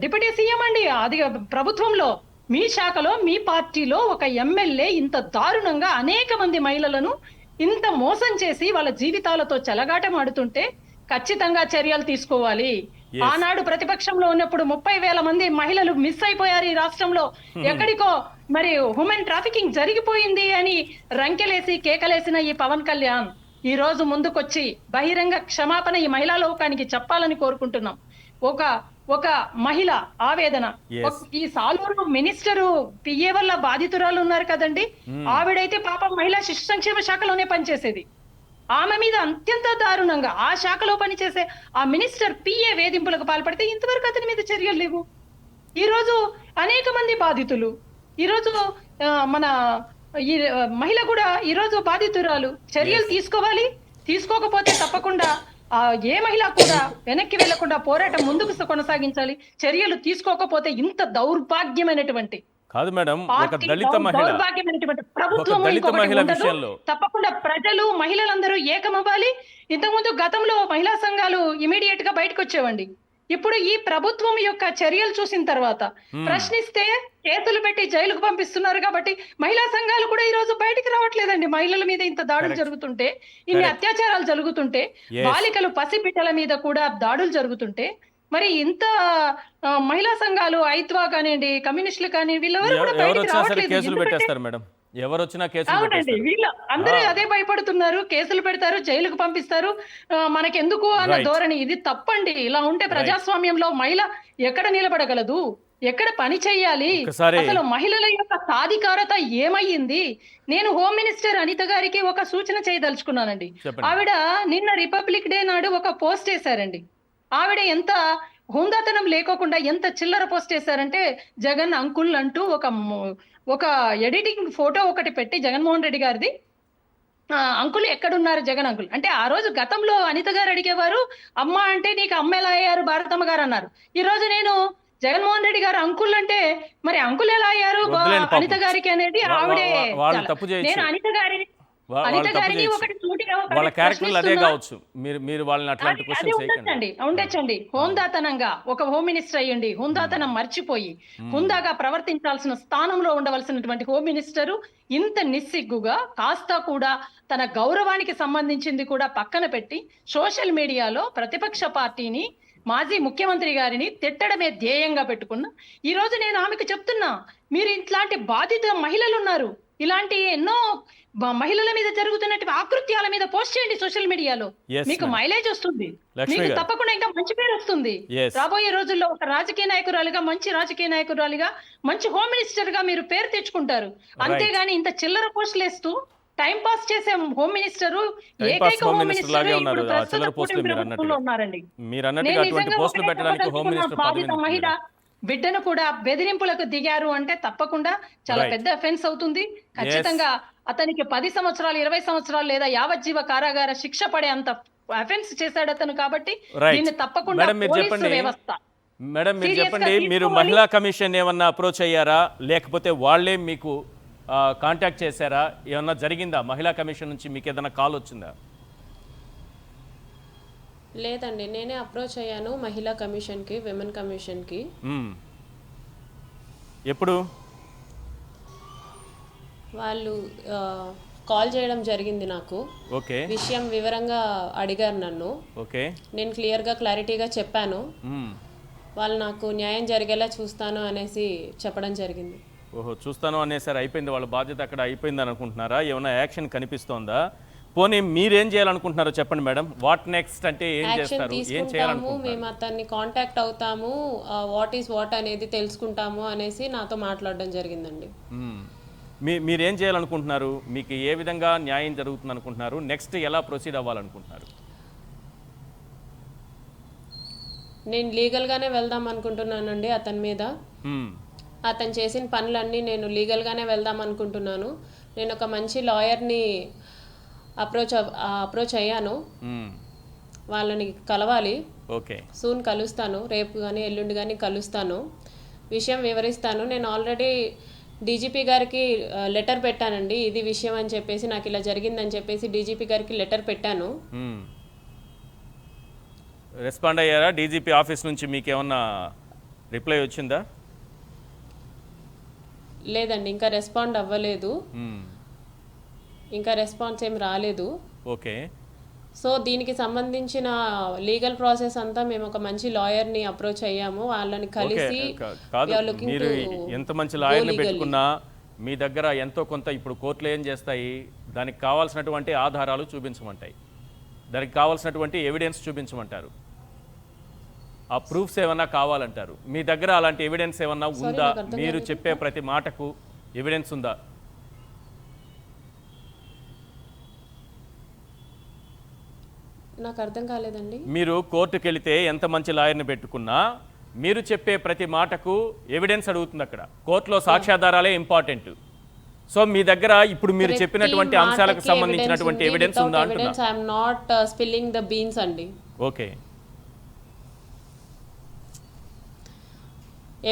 డిప్యూటీ సీఎం అండి, అది ప్రభుత్వంలో మీ శాఖలో మీ పార్టీలో ఒక ఎమ్మెల్యే ఇంత దారుణంగా అనేక మంది మహిళలను ఇంత మోసం చేసి వాళ్ళ జీవితాలతో చెలగాటం ఆడుతుంటే ఖచ్చితంగా చర్యలు తీసుకోవాలి. ఆనాడు ప్రతిపక్షంలో ఉన్నప్పుడు 30,000 మంది మహిళలు మిస్ అయిపోయారు ఈ రాష్ట్రంలో. ఎక్కడికో మరి హ్యూమన్ ట్రాఫికింగ్ జరిగిపోయింది అని రంకెలేసి కేకలేసిన ఈ పవన్ కళ్యాణ్ ఈ రోజు ముందుకొచ్చి బహిరంగ క్షమాపణ ఈ మహిళా లోకానికి చెప్పాలని కోరుకుంటున్నాం. ఒక ఒక మహిళ ఆవేదన. Yes. ఈ సాలూరు మినిస్టరు పిఏ వల్ల బాధితురాలు ఉన్నారు కదండి, ఆవిడైతే పాపం మహిళా శిశు సంక్షేమ శాఖలోనే పనిచేసేది. ఆమె మీద అత్యంత దారుణంగా ఆ శాఖలో పనిచేసే ఆ మినిస్టర్ పిఏ వేధింపులకు పాల్పడితే ఇంతవరకు అతని మీద చర్యలు లేవు. ఈ రోజు అనేక మంది బాధితులు, ఈ రోజు మన ఈ మహిళ కూడా ఈ రోజు బాధితురాలు. చర్యలు తీసుకోవాలి, తీసుకోకపోతే తప్పకుండా ఏ మహిళ కూడా వెనక్కి వెళ్లకుండా పోరాటం ముందుకు కొనసాగించాలి. చర్యలు తీసుకోకపోతే ఇంత దౌర్భాగ్యమైనటువంటి కాదు మేడం, ఒక దళిత మహిళ ప్రభుత్వం విషయంలో తప్పకుండా ప్రజలు మహిళలందరూ ఏకమవ్వాలి. ఇంతకుముందు గతంలో మహిళా సంఘాలు ఇమీడియట్ గా బయటకు వచ్చేవండి. ఇప్పుడు ఈ ప్రభుత్వం యొక్క చర్యలు చూసిన తర్వాత ప్రశ్నిస్తే కేసులు పెట్టి జైలుకు పంపిస్తున్నారు కాబట్టి మహిళా సంఘాలు కూడా ఈ రోజు బయటికి రావట్లేదండి. మహిళల మీద ఇంత దాడులు జరుగుతుంటే, ఇన్ని అత్యాచారాలు జరుగుతుంటే, బాలికలు పసిబిడ్డల మీద కూడా దాడులు జరుగుతుంటే, మరి ఇంత మహిళా సంఘాలు ఐత్వా కానివ్వండి, కమ్యూనిస్టులు కానీ వీళ్ళెవరు కూడా బయటికి రావట్లేదు. ఎవరు వచ్చినా కేసులు అవునండి, వీళ్ళు అందరూ అదే భయపడుతున్నారు. కేసులు పెడతారు, జైలుకు పంపిస్తారు, మనకెందుకు అన్న ధోరణి. ఇది తప్పండి. ఇలా ఉంటే ప్రజాస్వామ్యంలో మహిళ ఎక్కడ నిలబడగలదు, ఎక్కడ పని చెయ్యాలి, అసలు మహిళల యొక్క సాధికారత ఏమయ్యింది? నేను హోమ్ మినిస్టర్ అనిత గారికి ఒక సూచన చేయదలుచుకున్నానండి. ఆవిడ నిన్న రిపబ్లిక్ డే నాడు ఒక పోస్ట్ వేశారండి. ఆవిడ ఎంత హుందాతనం లేకోకుండా ఎంత చిల్లర పోస్ట్ చేశారంటే, జగన్ అంకుల్ అంటూ ఒక ఎడిటింగ్ ఫోటో ఒకటి పెట్టి జగన్మోహన్ రెడ్డి గారిది, అంకుల్ ఎక్కడున్నారు జగన్ అంకుల్ అంటే, ఆ రోజు గతంలో అనిత గారు అడిగేవారు అమ్మ అంటే నీకు అమ్మ ఎలా అయ్యారు భారతమ్మ గారు అన్నారు. ఈ రోజు నేను జగన్మోహన్ రెడ్డి గారు అంకుల్ అంటే మరి అంకుల్ ఎలా అయ్యారు అనిత గారికి అనేది ఆవిడే. నేను అనిత గారిని వాళ్ళ క్యారెక్టర్ అదే కావచ్చు, మీరు వాళ్ళని అట్లాంటి క్వశ్చన్స్ చేయకండి. ఉండొచ్చండి. హోందాతనంగా ఒక హోమ్ మినిస్టర్ అయ్యండి, హోందాతనం మర్చిపోయి హుందాగా ప్రవర్తించాల్సిన స్థానంలో ఉండవలసినటువంటి హోమ్ మినిస్టరు ఇంత నిస్సిగ్గుగా కాస్త కూడా తన గౌరవానికి సంబంధించింది కూడా పక్కన పెట్టి సోషల్ మీడియాలో ప్రతిపక్ష పార్టీని, మాజీ ముఖ్యమంత్రి గారిని తిట్టడమే ధ్యేయంగా పెట్టుకున్నా. ఈ రోజు నేను ఆమెకు చెప్తున్నా, మీరు ఇట్లాంటి బాధిత మహిళలు ఉన్నారు, ఇలాంటి ఎన్నో మహిళల మీద జరుగుతున్నట్టు ఆకృత్యాల మీద పోస్ట్ చేయండి సోషల్ మీడియాలో, మీకు మైలేజ్ వస్తుంది, మీకు తప్పకుండా ఇంకా మంచి పేరు వస్తుంది. రాబోయే రోజుల్లో ఒక రాజకీయ నాయకురాలిగా, మంచి రాజకీయ నాయకురాలిగా, మంచి హోమ్ మినిస్టర్ గా మీరు పేరు తెచ్చుకుంటారు. అంతేగాని ఇంత చిల్లర పోస్టులు వేస్తూ టైం పాస్ చేసే హోమ్ మినిస్టర్, ఏకైక హోమ్ మినిస్టర్ ఉన్నారండి. బాధిత మహిళ బిడ్డను కూడా బెదిరింపులకు దిగారు అంటే తప్పకుండా చాలా పెద్ద అఫెన్స్ అవుతుంది. ఖచ్చితంగా అతనికి 10 సంవత్సరాలు, 20 సంవత్సరాలు లేదా యావజ్జీవ కారాగార శిక్ష పడే అంత అఫెన్స్ చేశాడు అతను. కాబట్టి దీన్ని తప్పకుండా పోలీసు వ్యవస్థ. మేడం మీరు చెప్పండి, మీరు మహిళా కమిషన్ ఏమన్నా అప్రోచ్ అయ్యారా, లేకపోతే వాళ్ళే మీకు కాంటాక్ట్ చేశారా? ఏమన్నా జరిగిందా? మహిళా కమిషన్ నుంచి మీకు ఏదైనా కాల్ వచ్చిందా? లేదండి, నేనే అప్రోచ్ అయ్యాను మహిళా కమిషన్కి, విమెన్ కమిషన్కి. ఎప్పుడు? వాళ్ళు కాల్ చేయడం జరిగింది నాకు. ఓకే. విషయం వివరంగా అడిగారు నన్ను. ఓకే. నేను క్లారిటీగా చెప్పాను. వాళ్ళు నాకు న్యాయం జరిగేలా చూస్తాను అనేసి చెప్పడం జరిగింది. ఓహో, చూస్తాను అనేసారి. అయిపోయింది, వాళ్ళ బాధ్యత అక్కడ అయిపోయింది అనుకుంటున్నారా? ఏమైనా యాక్షన్ కనిపిస్తోందా? పోనీ మీరేం చేయాలనుకుంటున్నారో చెప్పండి మేడం. వాట్ నెక్స్ట్ అంటే ఏం చేస్తారు, ఏం చేయాలనుకుంటున్నారు? మేము అతన్ని కాంటాక్ట్ అవుతాము, వాట్ ఈస్ వాట్ అనేది తెలుసుకుంటాము అనేసి నాతో మాట్లాడడం జరిగిందండి. మీరేం చేయాలనుకుంటున్నారు? మీకు ఏ విధంగా న్యాయం జరుగుతుంది అనుకుంటున్నారు? నెక్స్ట్ ఎలా ప్రొసీడ్ అవ్వాలనుకుంటున్నారు? నేను లీగల్గానే వెళ్దాం అనుకుంటున్నానండి అతని మీద. అతను చేసిన పనులన్నీ నేను లీగల్గానే వెళ్దాం అనుకుంటున్నాను. నేను ఒక మంచి లాయర్ని అప్రోచ్ అయ్యాను. వాళ్ళని కలవాలి. ఓకే. సూన్ కలుస్తాను, రేపు కానీ ఎల్లుండి కానీ కలుస్తాను, విషయం వివరిస్తాను. నేను ఆల్రెడీ డీజీపీ గారికి లెటర్ పెట్టానండి, ఇది విషయం అని చెప్పేసి, నాకు ఇలా జరిగిందని చెప్పేసి డీజీపీ గారికి లెటర్ పెట్టాను. రెస్పాండ్ అయ్యారా? డీజీపీ ఆఫీస్ నుంచి మీకు ఏమన్నా రిప్లై వచ్చిందా? లేదండి, ఇంకా రెస్పాండ్ అవ్వలేదు, ఇంకా రెస్పాన్స్ ఏం రాలేదు. ఓకే. సో దీనికి సంబంధించిన లీగల్ ప్రాసెస్ అంతా మేము ఒక మంచి లాయర్ని అప్రోచ్ అయ్యాము. వాళ్ళని కలిసి మీరు ఎంత మంచి లాయర్ని పెట్టుకున్నా మీ దగ్గర ఎంతో కొంత ఇప్పుడు కోర్టులు ఏం చేస్తాయి, దానికి కావాల్సినటువంటి ఆధారాలు చూపించమంటాయి, దానికి కావాల్సినటువంటి ఎవిడెన్స్ చూపించమంటారు. ఆ ప్రూఫ్స్ ఏమన్నా కావాలంటారు. మీ దగ్గర అలాంటి ఎవిడెన్స్ ఏమన్నా ఉందా? నాకు అర్థం మీరు కాలేదు. చెప్పే ప్రతి మాటకు ఎవిడెన్స్ ఉందా? నాకు అర్థం కాలేదండి. మీరు కోర్టుకు వెళితే ఎంత మంచి లాయర్ని పెట్టుకున్నా మీరు చెప్పే ప్రతి మాటకు ఎవిడెన్స్ అడుగుతుంది అక్కడ. కోర్టులో సాక్ష్యాధారాలే ఇంపార్టెంట్. సో మీ దగ్గర ఇప్పుడు మీరు చెప్పినటువంటి అంశాలకు సంబంధించినటువంటి ఎవిడెన్స్ ఉందా అంటున్నా. I'm not spilling the beans అండి. Okay,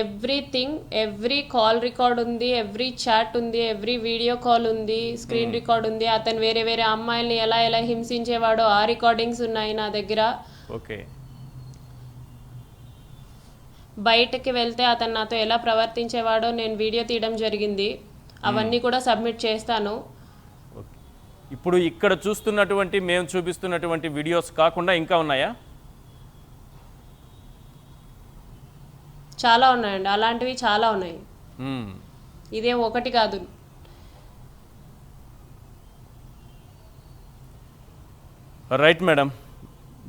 everything, every call record ఉంది, ఎవ్రీ చాట్ ఉంది, ఎవ్రీ వీడియో కాల్ ఉంది, స్క్రీన్ రికార్డ్ ఉంది. అతను వేరే వేరే అమ్మాయిల్ని ఎలా ఎలా హింసించేవాడో ఆ రికార్డింగ్స్ ఉన్నాయి నా దగ్గర. ఓకే, బయటకి వెళ్తే అతను నాతో ఎలా ప్రవర్తించేవాడో నేను వీడియో తీయడం జరిగింది. అవన్నీ కూడా సబ్మిట్ చేస్తాను. ఓకే. ఇప్పుడు ఇక్కడ చూస్తున్నటువంటి మేము చూపిస్తున్నటువంటి వీడియోస్ కాకుండా ఇంకా ఉన్నాయా? చాలా ఉన్నాయండి, అలాంటివి చాలా ఉన్నాయి. మ్మ్. ఇదేం ఒకటి కాదు. రైట్ మేడం,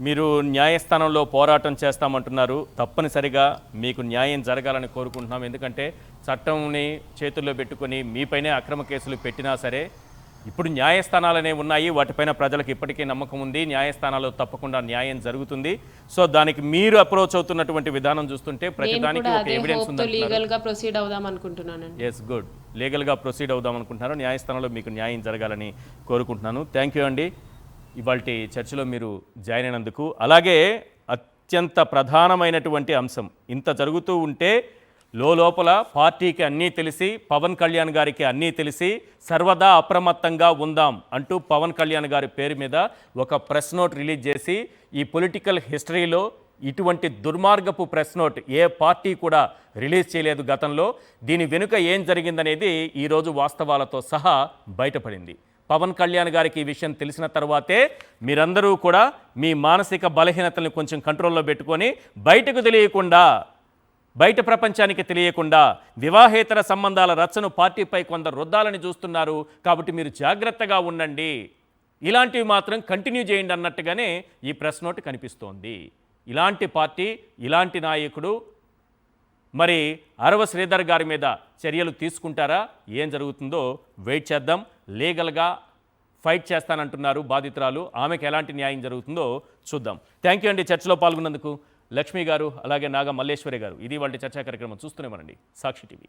మీరు న్యాయస్థానంలో పోరాటం చేస్తామంటున్నారు. తప్పనిసరిగా మీకు న్యాయం జరగాలని కోరుకుంటున్నాం. ఎందుకంటే చట్టంని చేతుల్లో పెట్టుకొని మీపైనే అక్రమ కేసులు పెట్టినా సరే ఇప్పుడు న్యాయస్థానాలు అనేవి ఉన్నాయి. వాటిపైన ప్రజలకు ఇప్పటికీ నమ్మకం ఉంది. న్యాయస్థానాల్లో తప్పకుండా న్యాయం జరుగుతుంది. సో దానికి మీరు అప్రోచ్ అవుతున్నటువంటి విధానం చూస్తుంటే ప్రతిదానికి ఒక ఎవిడెన్స్ ఉంది. లీగల్ గా ప్రొసీడ్ అవుదాం అనుకుంటున్నానండి. Yes, good. లీగల్గా ప్రొసీడ్ అవుదాం అనుకుంటున్నారు. న్యాయస్థానంలో మీకు న్యాయం జరగాలని కోరుకుంటున్నాను. థ్యాంక్ యూ అండి, ఇవాల్టి చర్చలో మీరు జాయిన్ అయినందుకు. అలాగే అత్యంత ప్రధానమైనటువంటి అంశం, ఇంత జరుగుతూ ఉంటే లోపల పార్టీకి అన్నీ తెలిసి, పవన్ కళ్యాణ్ గారికి అన్నీ తెలిసి సర్వదా అప్రమత్తంగా ఉందాం అంటూ పవన్ కళ్యాణ్ గారి పేరు మీద ఒక ప్రెస్ నోట్ రిలీజ్ చేసి, ఈ పొలిటికల్ హిస్టరీలో ఇటువంటి దుర్మార్గపు ప్రెస్ నోట్ ఏ పార్టీ కూడా రిలీజ్ చేయలేదు గతంలో. దీని వెనుక ఏం జరిగిందనేది ఈరోజు వాస్తవాలతో సహా బయటపడింది. పవన్ కళ్యాణ్ గారికి ఈ విషయం తెలిసిన తర్వాతే మీరందరూ కూడా మీ మానసిక బలహీనతల్ని కొంచెం కంట్రోల్లో పెట్టుకొని బయటకు తెలియకుండా, బయట ప్రపంచానికి తెలియకుండా వివాహేతర సంబంధాల రచ్చను పార్టీపై కొందరు రుద్దాలని చూస్తున్నారు. కాబట్టి మీరు జాగ్రత్తగా ఉండండి, ఇలాంటివి మాత్రం కంటిన్యూ చేయండి అన్నట్టుగానే ఈ ప్రెస్ నోట్ కనిపిస్తోంది. ఇలాంటి పార్టీ, ఇలాంటి నాయకుడు మరి అరవ శ్రీధర్ గారి మీద చర్యలు తీసుకుంటారా? ఏం జరుగుతుందో వెయిట్ చేద్దాం. లీగల్గా ఫైట్ చేస్తానంటున్నారు బాధితురాలు. ఆమెకు ఎలాంటి న్యాయం జరుగుతుందో చూద్దాం. థ్యాంక్ యూ అండి చర్చలో పాల్గొన్నందుకు. లక్ష్మి గారు, అలాగే నాగ మల్లేశ్వరి గారు. ఇది వాళ్ళ చర్చా కార్యక్రమం. చూస్తూనే మనండి సాక్షి టీవీ.